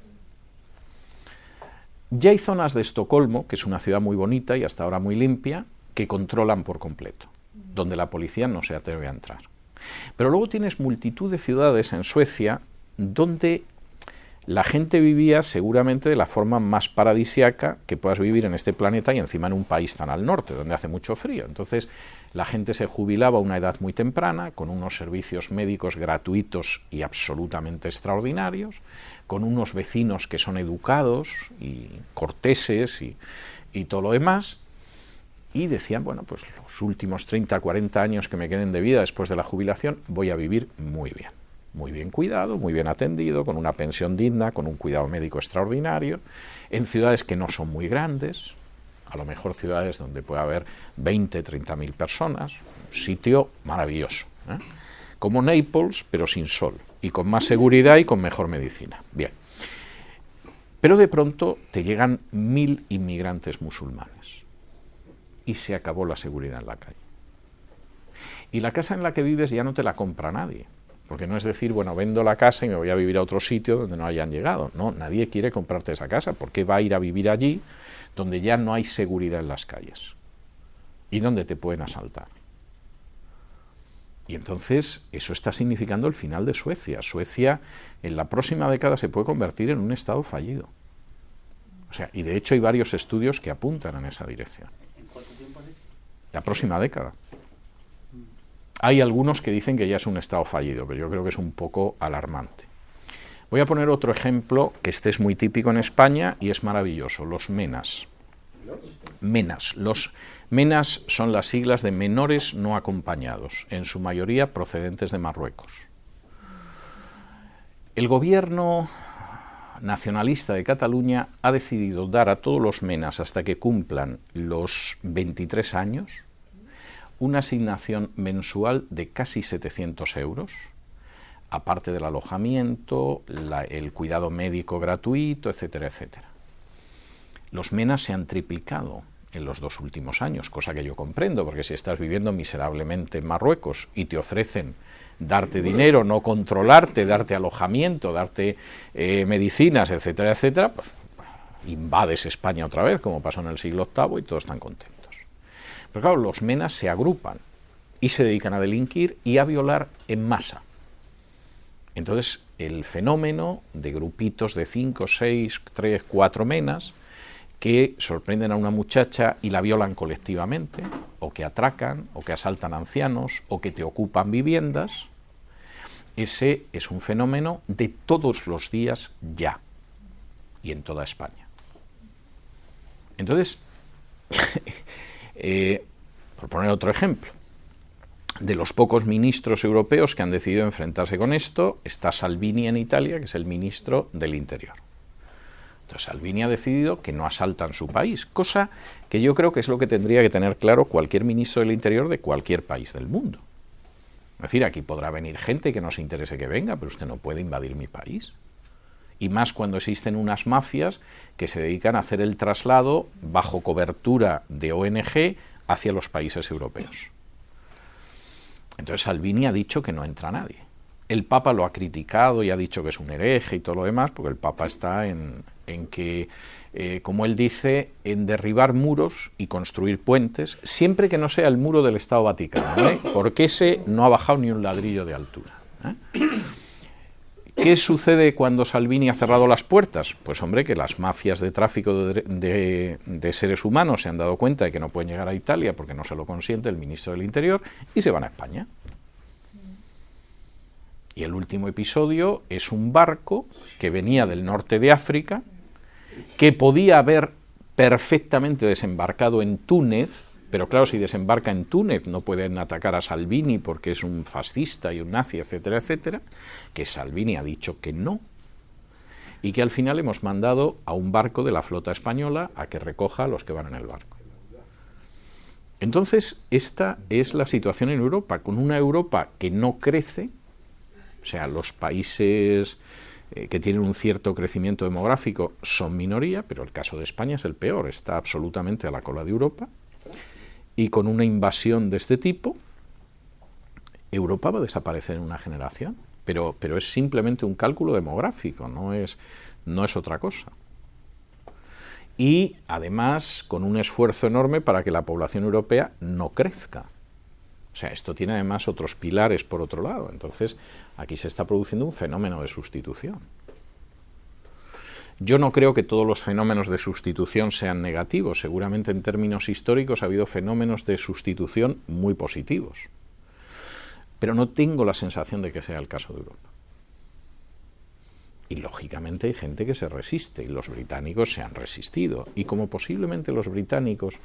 Ya hay zonas de Estocolmo, que es una ciudad muy bonita y hasta ahora muy limpia, que controlan por completo, donde la policía no se atreve a entrar. Pero luego tienes multitud de ciudades en Suecia donde la gente vivía seguramente de la forma más paradisiaca que puedas vivir en este planeta y encima en un país tan al norte, donde hace mucho frío. Entonces la gente se jubilaba a una edad muy temprana, con unos servicios médicos gratuitos y absolutamente extraordinarios, con unos vecinos que son educados y corteses y todo lo demás. Y decían, bueno, pues los últimos 30, 40 años que me queden de vida después de la jubilación voy a vivir muy bien cuidado, muy bien atendido, con una pensión digna, con un cuidado médico extraordinario, en ciudades que no son muy grandes, a lo mejor ciudades donde puede haber 20, 30.000 personas, un sitio maravilloso, ¿eh? Como Naples, pero sin sol, y con más seguridad y con mejor medicina. Bien. Pero de pronto te llegan 1.000 inmigrantes musulmanes. Y se acabó la seguridad en la calle. Y la casa en la que vives ya no te la compra nadie, porque no es decir, bueno, vendo la casa y me voy a vivir a otro sitio donde no hayan llegado. No, nadie quiere comprarte esa casa, porque va a ir a vivir allí donde ya no hay seguridad en las calles y donde te pueden asaltar. Y entonces eso está significando el final de Suecia. Suecia en la próxima década se puede convertir en un estado fallido. O sea, y de hecho hay varios estudios que apuntan en esa dirección. La próxima década. Hay algunos que dicen que ya es un estado fallido, pero yo creo que es un poco alarmante. Voy a poner otro ejemplo, que este es muy típico en España y es maravilloso, los MENAs. Los MENAs son las siglas de menores no acompañados, en su mayoría procedentes de Marruecos. El gobierno nacionalista de Cataluña ha decidido dar a todos los MENAs hasta que cumplan los 23 años una asignación mensual de casi 700 euros, aparte del alojamiento, el cuidado médico gratuito, etcétera, etcétera. Los MENAs se han triplicado en los 2 últimos años, cosa que yo comprendo, porque si estás viviendo miserablemente en Marruecos y te ofrecen darte dinero, no controlarte, darte alojamiento, darte medicinas, etcétera, etcétera, pues invades España otra vez, como pasó en el siglo VIII, y todos están contentos. Pero claro, los MENAs se agrupan y se dedican a delinquir y a violar en masa. Entonces, el fenómeno de grupitos de 5, 6, 3, 4 MENAs que sorprenden a una muchacha y la violan colectivamente, o que atracan, o que asaltan ancianos, o que te ocupan viviendas, ese es un fenómeno de todos los días ya, y en toda España. Entonces, por poner otro ejemplo, de los pocos ministros europeos que han decidido enfrentarse con esto, está Salvini en Italia, que es el ministro del Interior. Entonces Salvini ha decidido que no asaltan su país, cosa que yo creo que es lo que tendría que tener claro cualquier ministro del Interior de cualquier país del mundo. Es decir, aquí podrá venir gente que nos interese que venga, pero usted no puede invadir mi país. Y más cuando existen unas mafias que se dedican a hacer el traslado bajo cobertura de ONG hacia los países europeos. Entonces Salvini ha dicho que no entra nadie. El Papa lo ha criticado y ha dicho que es un hereje y todo lo demás, porque el Papa está en que, como él dice, en derribar muros y construir puentes, siempre que no sea el muro del Estado Vaticano, ¿eh? Porque ese no ha bajado ni un ladrillo de altura, ¿eh? ¿Qué sucede cuando Salvini ha cerrado las puertas? Pues hombre, que las mafias de tráfico de seres humanos se han dado cuenta de que no pueden llegar a Italia porque no se lo consiente el ministro del Interior y se van a España. Y el último episodio es un barco que venía del norte de África, que podía haber perfectamente desembarcado en Túnez, pero claro, si desembarca en Túnez no pueden atacar a Salvini porque es un fascista y un nazi, etcétera, etcétera, que Salvini ha dicho que no, y que al final hemos mandado a un barco de la flota española a que recoja a los que van en el barco. Entonces, esta es la situación en Europa, con una Europa que no crece, o sea, los países que tienen un cierto crecimiento demográfico son minoría, pero el caso de España es el peor, está absolutamente a la cola de Europa, y con una invasión de este tipo, Europa va a desaparecer en una generación, pero es simplemente un cálculo demográfico, no es otra cosa. Y además con un esfuerzo enorme para que la población europea no crezca. O sea, esto tiene además otros pilares por otro lado. Entonces, aquí se está produciendo un fenómeno de sustitución. Yo no creo que todos los fenómenos de sustitución sean negativos. Seguramente en términos históricos ha habido fenómenos de sustitución muy positivos. Pero no tengo la sensación de que sea el caso de Europa. Y lógicamente hay gente que se resiste, y los británicos se han resistido. Y como posiblemente los británicos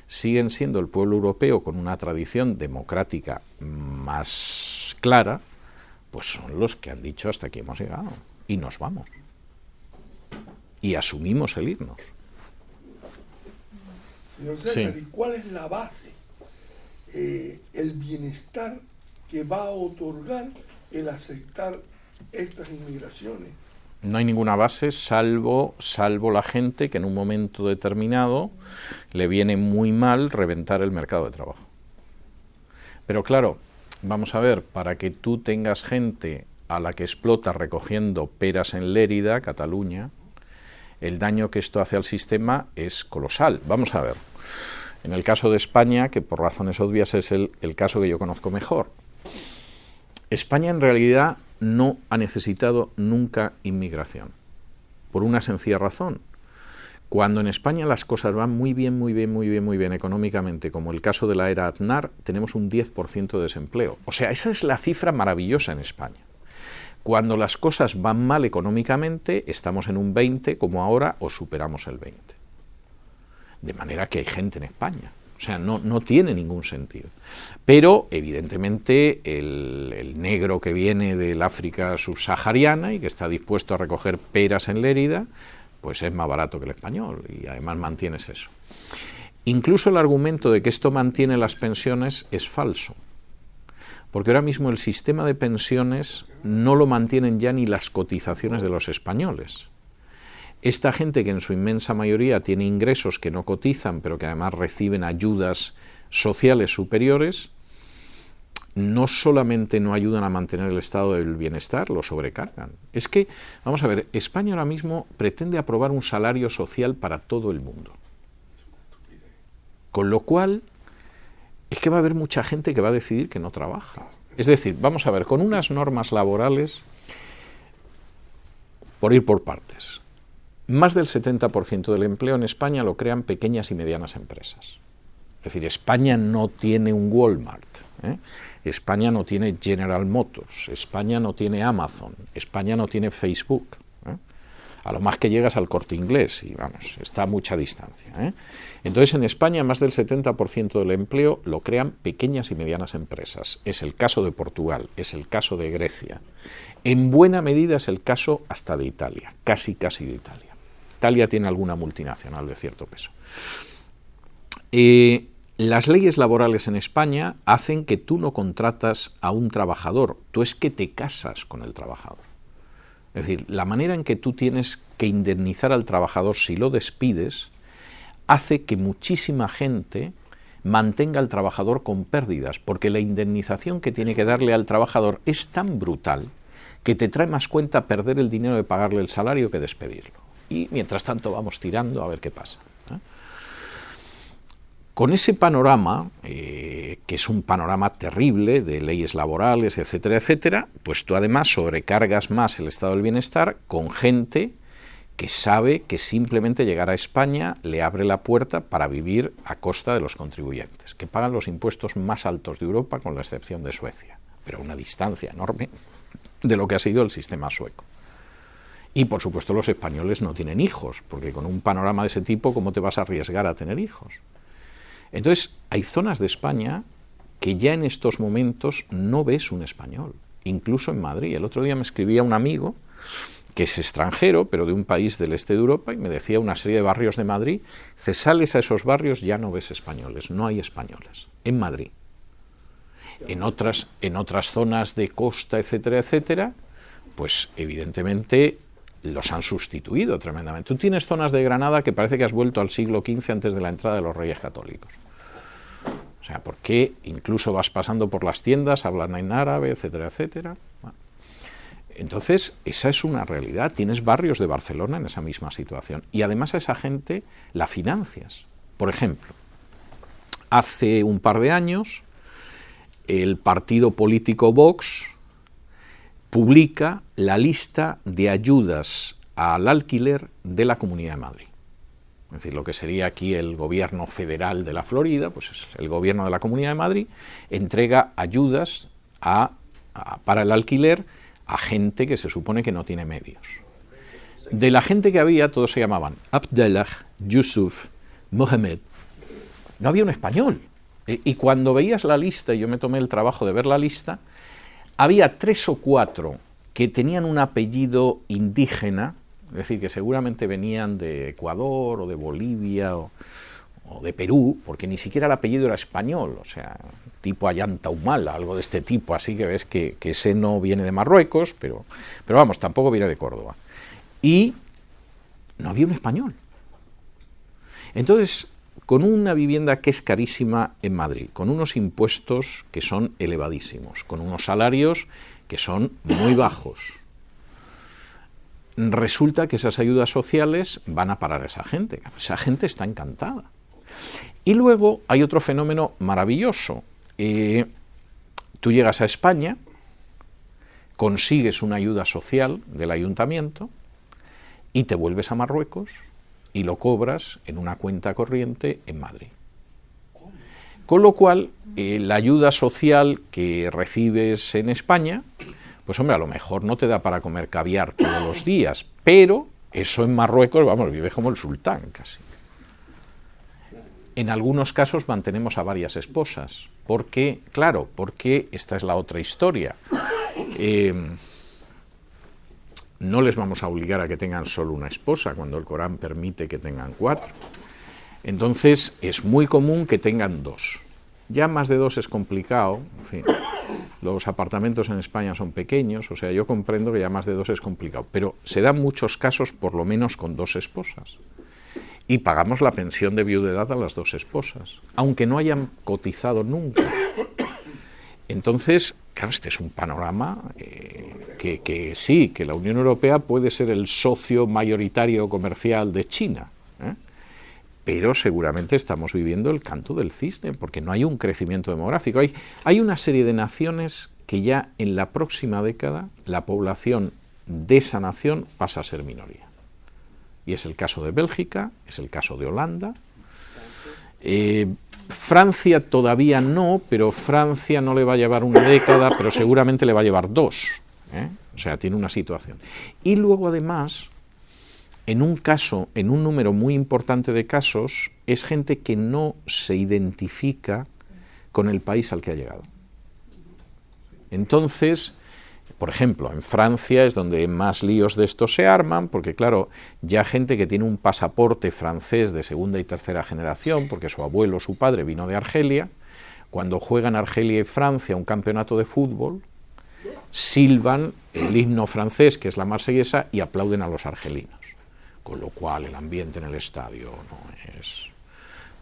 siguen siendo el pueblo europeo con una tradición democrática más clara, pues son los que han dicho hasta aquí hemos llegado, y nos vamos. Y asumimos el irnos. Señor César, sí. ¿Y cuál es la base, el bienestar que va a otorgar el aceptar estas inmigraciones? No hay ninguna base salvo la gente que en un momento determinado le viene muy mal reventar el mercado de trabajo. Pero claro, vamos a ver, para que tú tengas gente a la que explotas recogiendo peras en Lérida, Cataluña, el daño que esto hace al sistema es colosal. Vamos a ver, en el caso de España, que por razones obvias es el caso que yo conozco mejor, España en realidad no ha necesitado nunca inmigración, por una sencilla razón. Cuando en España las cosas van muy bien económicamente, como el caso de la era Aznar, tenemos un 10% de desempleo. O sea, esa es la cifra maravillosa en España. Cuando las cosas van mal económicamente, estamos en un 20, como ahora, o superamos el 20. De manera que hay gente en España. O sea, no tiene ningún sentido. Pero, evidentemente, el negro que viene del África subsahariana y que está dispuesto a recoger peras en Lérida, pues es más barato que el español, y además mantienes eso. Incluso el argumento de que esto mantiene las pensiones es falso, porque ahora mismo el sistema de pensiones no lo mantienen ya ni las cotizaciones de los españoles. Esta gente que en su inmensa mayoría tiene ingresos que no cotizan, pero que además reciben ayudas sociales superiores, no solamente no ayudan a mantener el estado del bienestar, lo sobrecargan. Es que, vamos a ver, España ahora mismo pretende aprobar un salario social para todo el mundo. Con lo cual, es que va a haber mucha gente que va a decidir que no trabaja. Es decir, vamos a ver, con unas normas laborales, por ir por partes, más del 70% del empleo en España lo crean pequeñas y medianas empresas. Es decir, España no tiene un Walmart, España no tiene General Motors, España no tiene Amazon, España no tiene Facebook. A lo más que llegas al Corte Inglés y vamos, está a mucha distancia. Entonces en España más del 70% del empleo lo crean pequeñas y medianas empresas. Es el caso de Portugal, es el caso de Grecia. En buena medida es el caso hasta de Italia, casi de Italia. Italia tiene alguna multinacional de cierto peso. Las leyes laborales en España hacen que tú no contratas a un trabajador, tú es que te casas con el trabajador. Es decir, la manera en que tú tienes que indemnizar al trabajador si lo despides hace que muchísima gente mantenga al trabajador con pérdidas, porque la indemnización que tiene que darle al trabajador es tan brutal que te trae más cuenta perder el dinero de pagarle el salario que despedirlo. Y mientras tanto vamos tirando a ver qué pasa. Con ese panorama, que es un panorama terrible de leyes laborales, etcétera, etcétera, pues tú además sobrecargas más el estado del bienestar con gente que sabe que simplemente llegar a España le abre la puerta para vivir a costa de los contribuyentes, que pagan los impuestos más altos de Europa, con la excepción de Suecia, pero a una distancia enorme de lo que ha sido el sistema sueco. Y por supuesto los españoles no tienen hijos, porque con un panorama de ese tipo, ¿cómo te vas a arriesgar a tener hijos? Entonces, hay zonas de España que ya en estos momentos no ves un español, incluso en Madrid. El otro día me escribía un amigo que es extranjero, pero de un país del este de Europa, y me decía una serie de barrios de Madrid, si sales a esos barrios ya no ves españoles, no hay españoles, en Madrid. En otras zonas de costa, etcétera, etcétera, pues evidentemente los han sustituido tremendamente. Tú tienes zonas de Granada que parece que has vuelto al siglo XV antes de la entrada de los Reyes Católicos. O sea, porque incluso vas pasando por las tiendas, hablan en árabe, etcétera, etcétera. Bueno, entonces, esa es una realidad. Tienes barrios de Barcelona en esa misma situación. Y además a esa gente la financias. Por ejemplo, hace un par de años, el partido político Vox publica la lista de ayudas al alquiler de la Comunidad de Madrid. Es decir, lo que sería aquí el gobierno federal de la Florida, pues es el gobierno de la Comunidad de Madrid, entrega ayudas para el alquiler a gente que se supone que no tiene medios. De la gente que había, todos se llamaban Abdallah, Yusuf, Mohamed. No había un español. Y cuando veías la lista, y yo me tomé el trabajo de ver la lista, había 3 o 4 que tenían un apellido indígena, es decir, que seguramente venían de Ecuador o de Bolivia o de Perú, porque ni siquiera el apellido era español, o sea, tipo Ayanta Humala, algo de este tipo, así que ves que ese no viene de Marruecos, pero vamos, tampoco viene de Córdoba. Y no había un español. Entonces, con una vivienda que es carísima en Madrid, con unos impuestos que son elevadísimos, con unos salarios que son muy bajos, resulta que esas ayudas sociales van a parar a esa gente. Esa gente está encantada. Y luego hay otro fenómeno maravilloso. Tú llegas a España, consigues una ayuda social del ayuntamiento y te vuelves a Marruecos y lo cobras en una cuenta corriente en Madrid. Con lo cual, la ayuda social que recibes en España, pues hombre, a lo mejor no te da para comer caviar todos los días, pero eso en Marruecos, vamos, vives como el sultán casi. En algunos casos mantenemos a varias esposas, porque, claro, porque esta es la otra historia. No les vamos a obligar a que tengan solo una esposa, cuando el Corán permite que tengan 4. Entonces, es muy común que tengan 2. Ya más de 2 es complicado, en fin, los apartamentos en España son pequeños, o sea, yo comprendo que ya más de 2 es complicado, pero se dan muchos casos, por lo menos, con 2 esposas. Y pagamos la pensión de viudedad a las 2 esposas, aunque no hayan cotizado nunca. Entonces, claro, este es un panorama que sí, que la Unión Europea puede ser el socio mayoritario comercial de China, pero seguramente estamos viviendo el canto del cisne, porque no hay un crecimiento demográfico. Hay una serie de naciones que ya en la próxima década la población de esa nación pasa a ser minoría. Y es el caso de Bélgica, es el caso de Holanda. Francia todavía no, pero Francia no le va a llevar una década, pero seguramente le va a llevar 2. O sea, tiene una situación. Y luego, además, en un número muy importante de casos, es gente que no se identifica con el país al que ha llegado. Entonces, por ejemplo, en Francia es donde más líos de estos se arman, porque claro, ya gente que tiene un pasaporte francés de segunda y tercera generación, porque su abuelo o su padre vino de Argelia, cuando juegan Argelia y Francia un campeonato de fútbol, silban el himno francés, que es la Marsellesa, y aplauden a los argelinos, con lo cual el ambiente en el estadio no es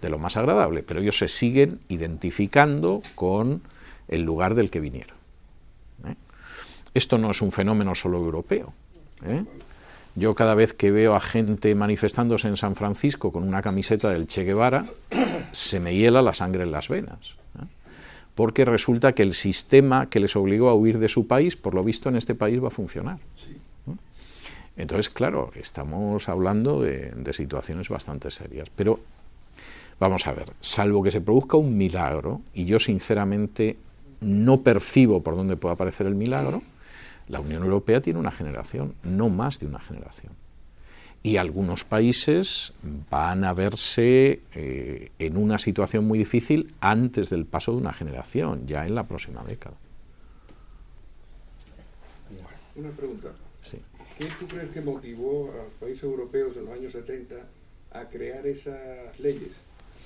de lo más agradable, pero ellos se siguen identificando con el lugar del que vinieron. Esto no es un fenómeno solo europeo. Yo cada vez que veo a gente manifestándose en San Francisco con una camiseta del Che Guevara, se me hiela la sangre en las venas. Porque resulta que el sistema que les obligó a huir de su país, por lo visto en este país va a funcionar. Entonces, claro, estamos hablando de situaciones bastante serias. Pero, vamos a ver, salvo que se produzca un milagro, y yo sinceramente no percibo por dónde pueda aparecer el milagro, La Unión Europea tiene una generación, no más de una generación. Y algunos países van a verse en una situación muy difícil antes del paso de una generación, ya en la próxima década. Una pregunta. Sí. ¿Qué tú crees que motivó a los países europeos en los años 70 a crear esas leyes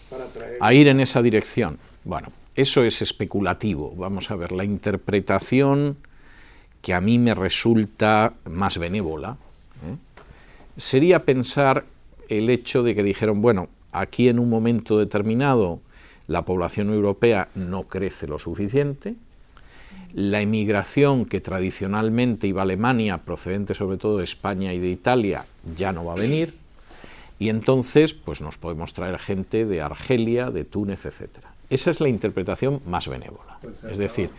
para traer... A ir en esa dirección? Bueno, eso es especulativo. Vamos a ver, la interpretación que a mí me resulta más benévola, sería pensar el hecho de que dijeron, bueno, aquí en un momento determinado la población europea no crece lo suficiente, la emigración que tradicionalmente iba a Alemania, procedente sobre todo de España y de Italia, ya no va a venir, y entonces pues nos podemos traer gente de Argelia, de Túnez, etcétera. Esa es la interpretación más benévola. Es decir,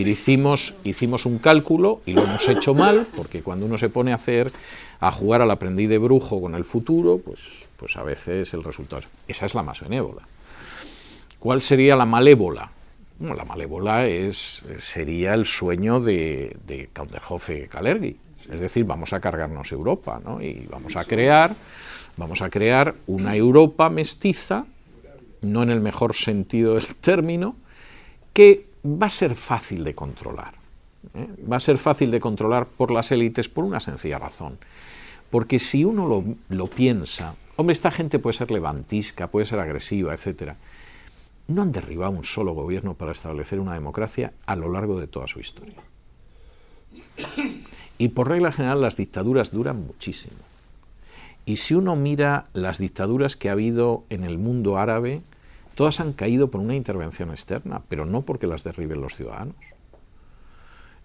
hicimos un cálculo y lo hemos hecho mal, porque cuando uno se pone a jugar al aprendiz de brujo con el futuro, pues a veces el resultado es... Esa es la más benévola. ¿Cuál sería la malévola? Bueno, la malévola sería el sueño de Counthofe-Kalergi. Es decir, vamos a cargarnos Europa, ¿no? Y vamos a crear una Europa mestiza, no en el mejor sentido del término, que va a ser fácil de controlar. Va a ser fácil de controlar por las élites por una sencilla razón. Porque si uno lo piensa, hombre, esta gente puede ser levantisca, puede ser agresiva, etcétera. No han derribado un solo gobierno para establecer una democracia a lo largo de toda su historia. Y por regla general las dictaduras duran muchísimo. Y si uno mira las dictaduras que ha habido en el mundo árabe, todas han caído por una intervención externa, pero no porque las derriben los ciudadanos.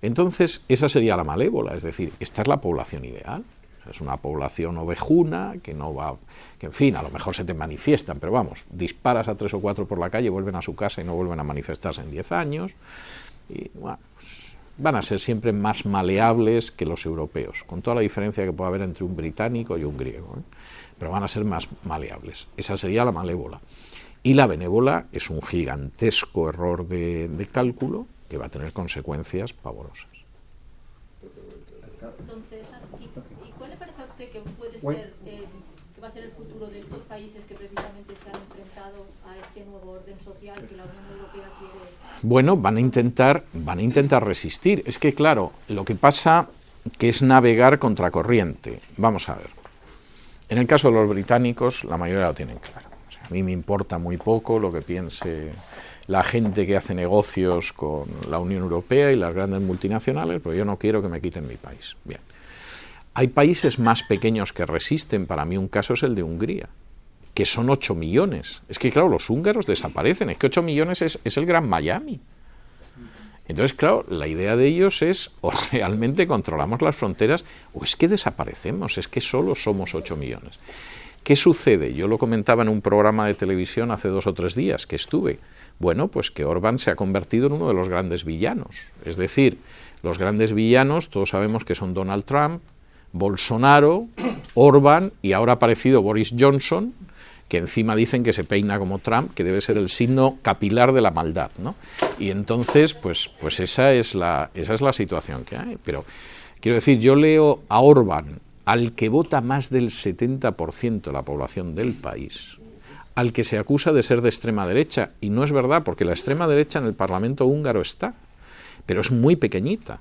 Entonces, esa sería la malévola, es decir, esta es la población ideal. Es una población ovejuna, que no va... que en fin, a lo mejor se te manifiestan, pero vamos, disparas a 3 o 4 por la calle, vuelven a su casa y no vuelven a manifestarse en 10 años. Y bueno, pues, van a ser siempre más maleables que los europeos, con toda la diferencia que puede haber entre un británico y un griego, pero van a ser más maleables. Esa sería la malévola. Y la benévola es un gigantesco error de cálculo que va a tener consecuencias pavorosas. Entonces, ¿y cuál le parece a usted que puede ser, que va a ser el futuro de estos países que precisamente se han enfrentado a este nuevo orden social que la Unión Europea quiere? Bueno, van a intentar resistir. Es que, claro, lo que pasa que es navegar contracorriente. Vamos a ver. En el caso de los británicos, la mayoría lo tienen claro. O sea, a mí me importa muy poco lo que piense la gente que hace negocios con la Unión Europea y las grandes multinacionales, pero yo no quiero que me quiten mi país. Bien. Hay países más pequeños que resisten. Para mí un caso es el de Hungría, que son 8 millones. Es que, claro, los húngaros desaparecen. Es que 8 millones es el Gran Miami. Entonces, claro, la idea de ellos es o realmente controlamos las fronteras o es que desaparecemos, es que solo somos 8 millones. ¿Qué sucede? Yo lo comentaba en un programa de televisión hace 2 o 3 días que estuve. Bueno, pues que Orbán se ha convertido en uno de los grandes villanos. Es decir, los grandes villanos, todos sabemos que son Donald Trump, Bolsonaro, Orbán y ahora ha aparecido Boris Johnson, que encima dicen que se peina como Trump, que debe ser el signo capilar de la maldad, ¿no? Y entonces, pues esa es la situación que hay. Pero quiero decir, yo leo a Orbán, al que vota más del 70% de la población del país, al que se acusa de ser de extrema derecha, y no es verdad, porque la extrema derecha en el Parlamento húngaro está, pero es muy pequeñita.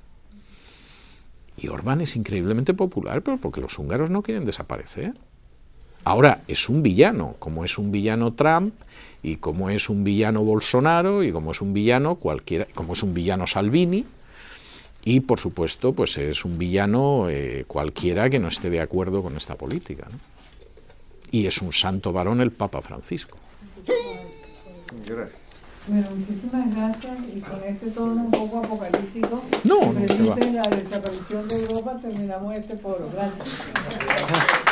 Y Orbán es increíblemente popular, pero porque los húngaros no quieren desaparecer. Ahora, es un villano, como es un villano Trump, y como es un villano Bolsonaro, y como es un villano cualquiera, como es un villano Salvini, y por supuesto, pues es un villano cualquiera que no esté de acuerdo con esta política, ¿no? Y es un santo varón el Papa Francisco. Gracias. Bueno, muchísimas gracias, y con este tono un poco apocalíptico No, que no, dice la desaparición de Europa, terminamos este foro. Gracias.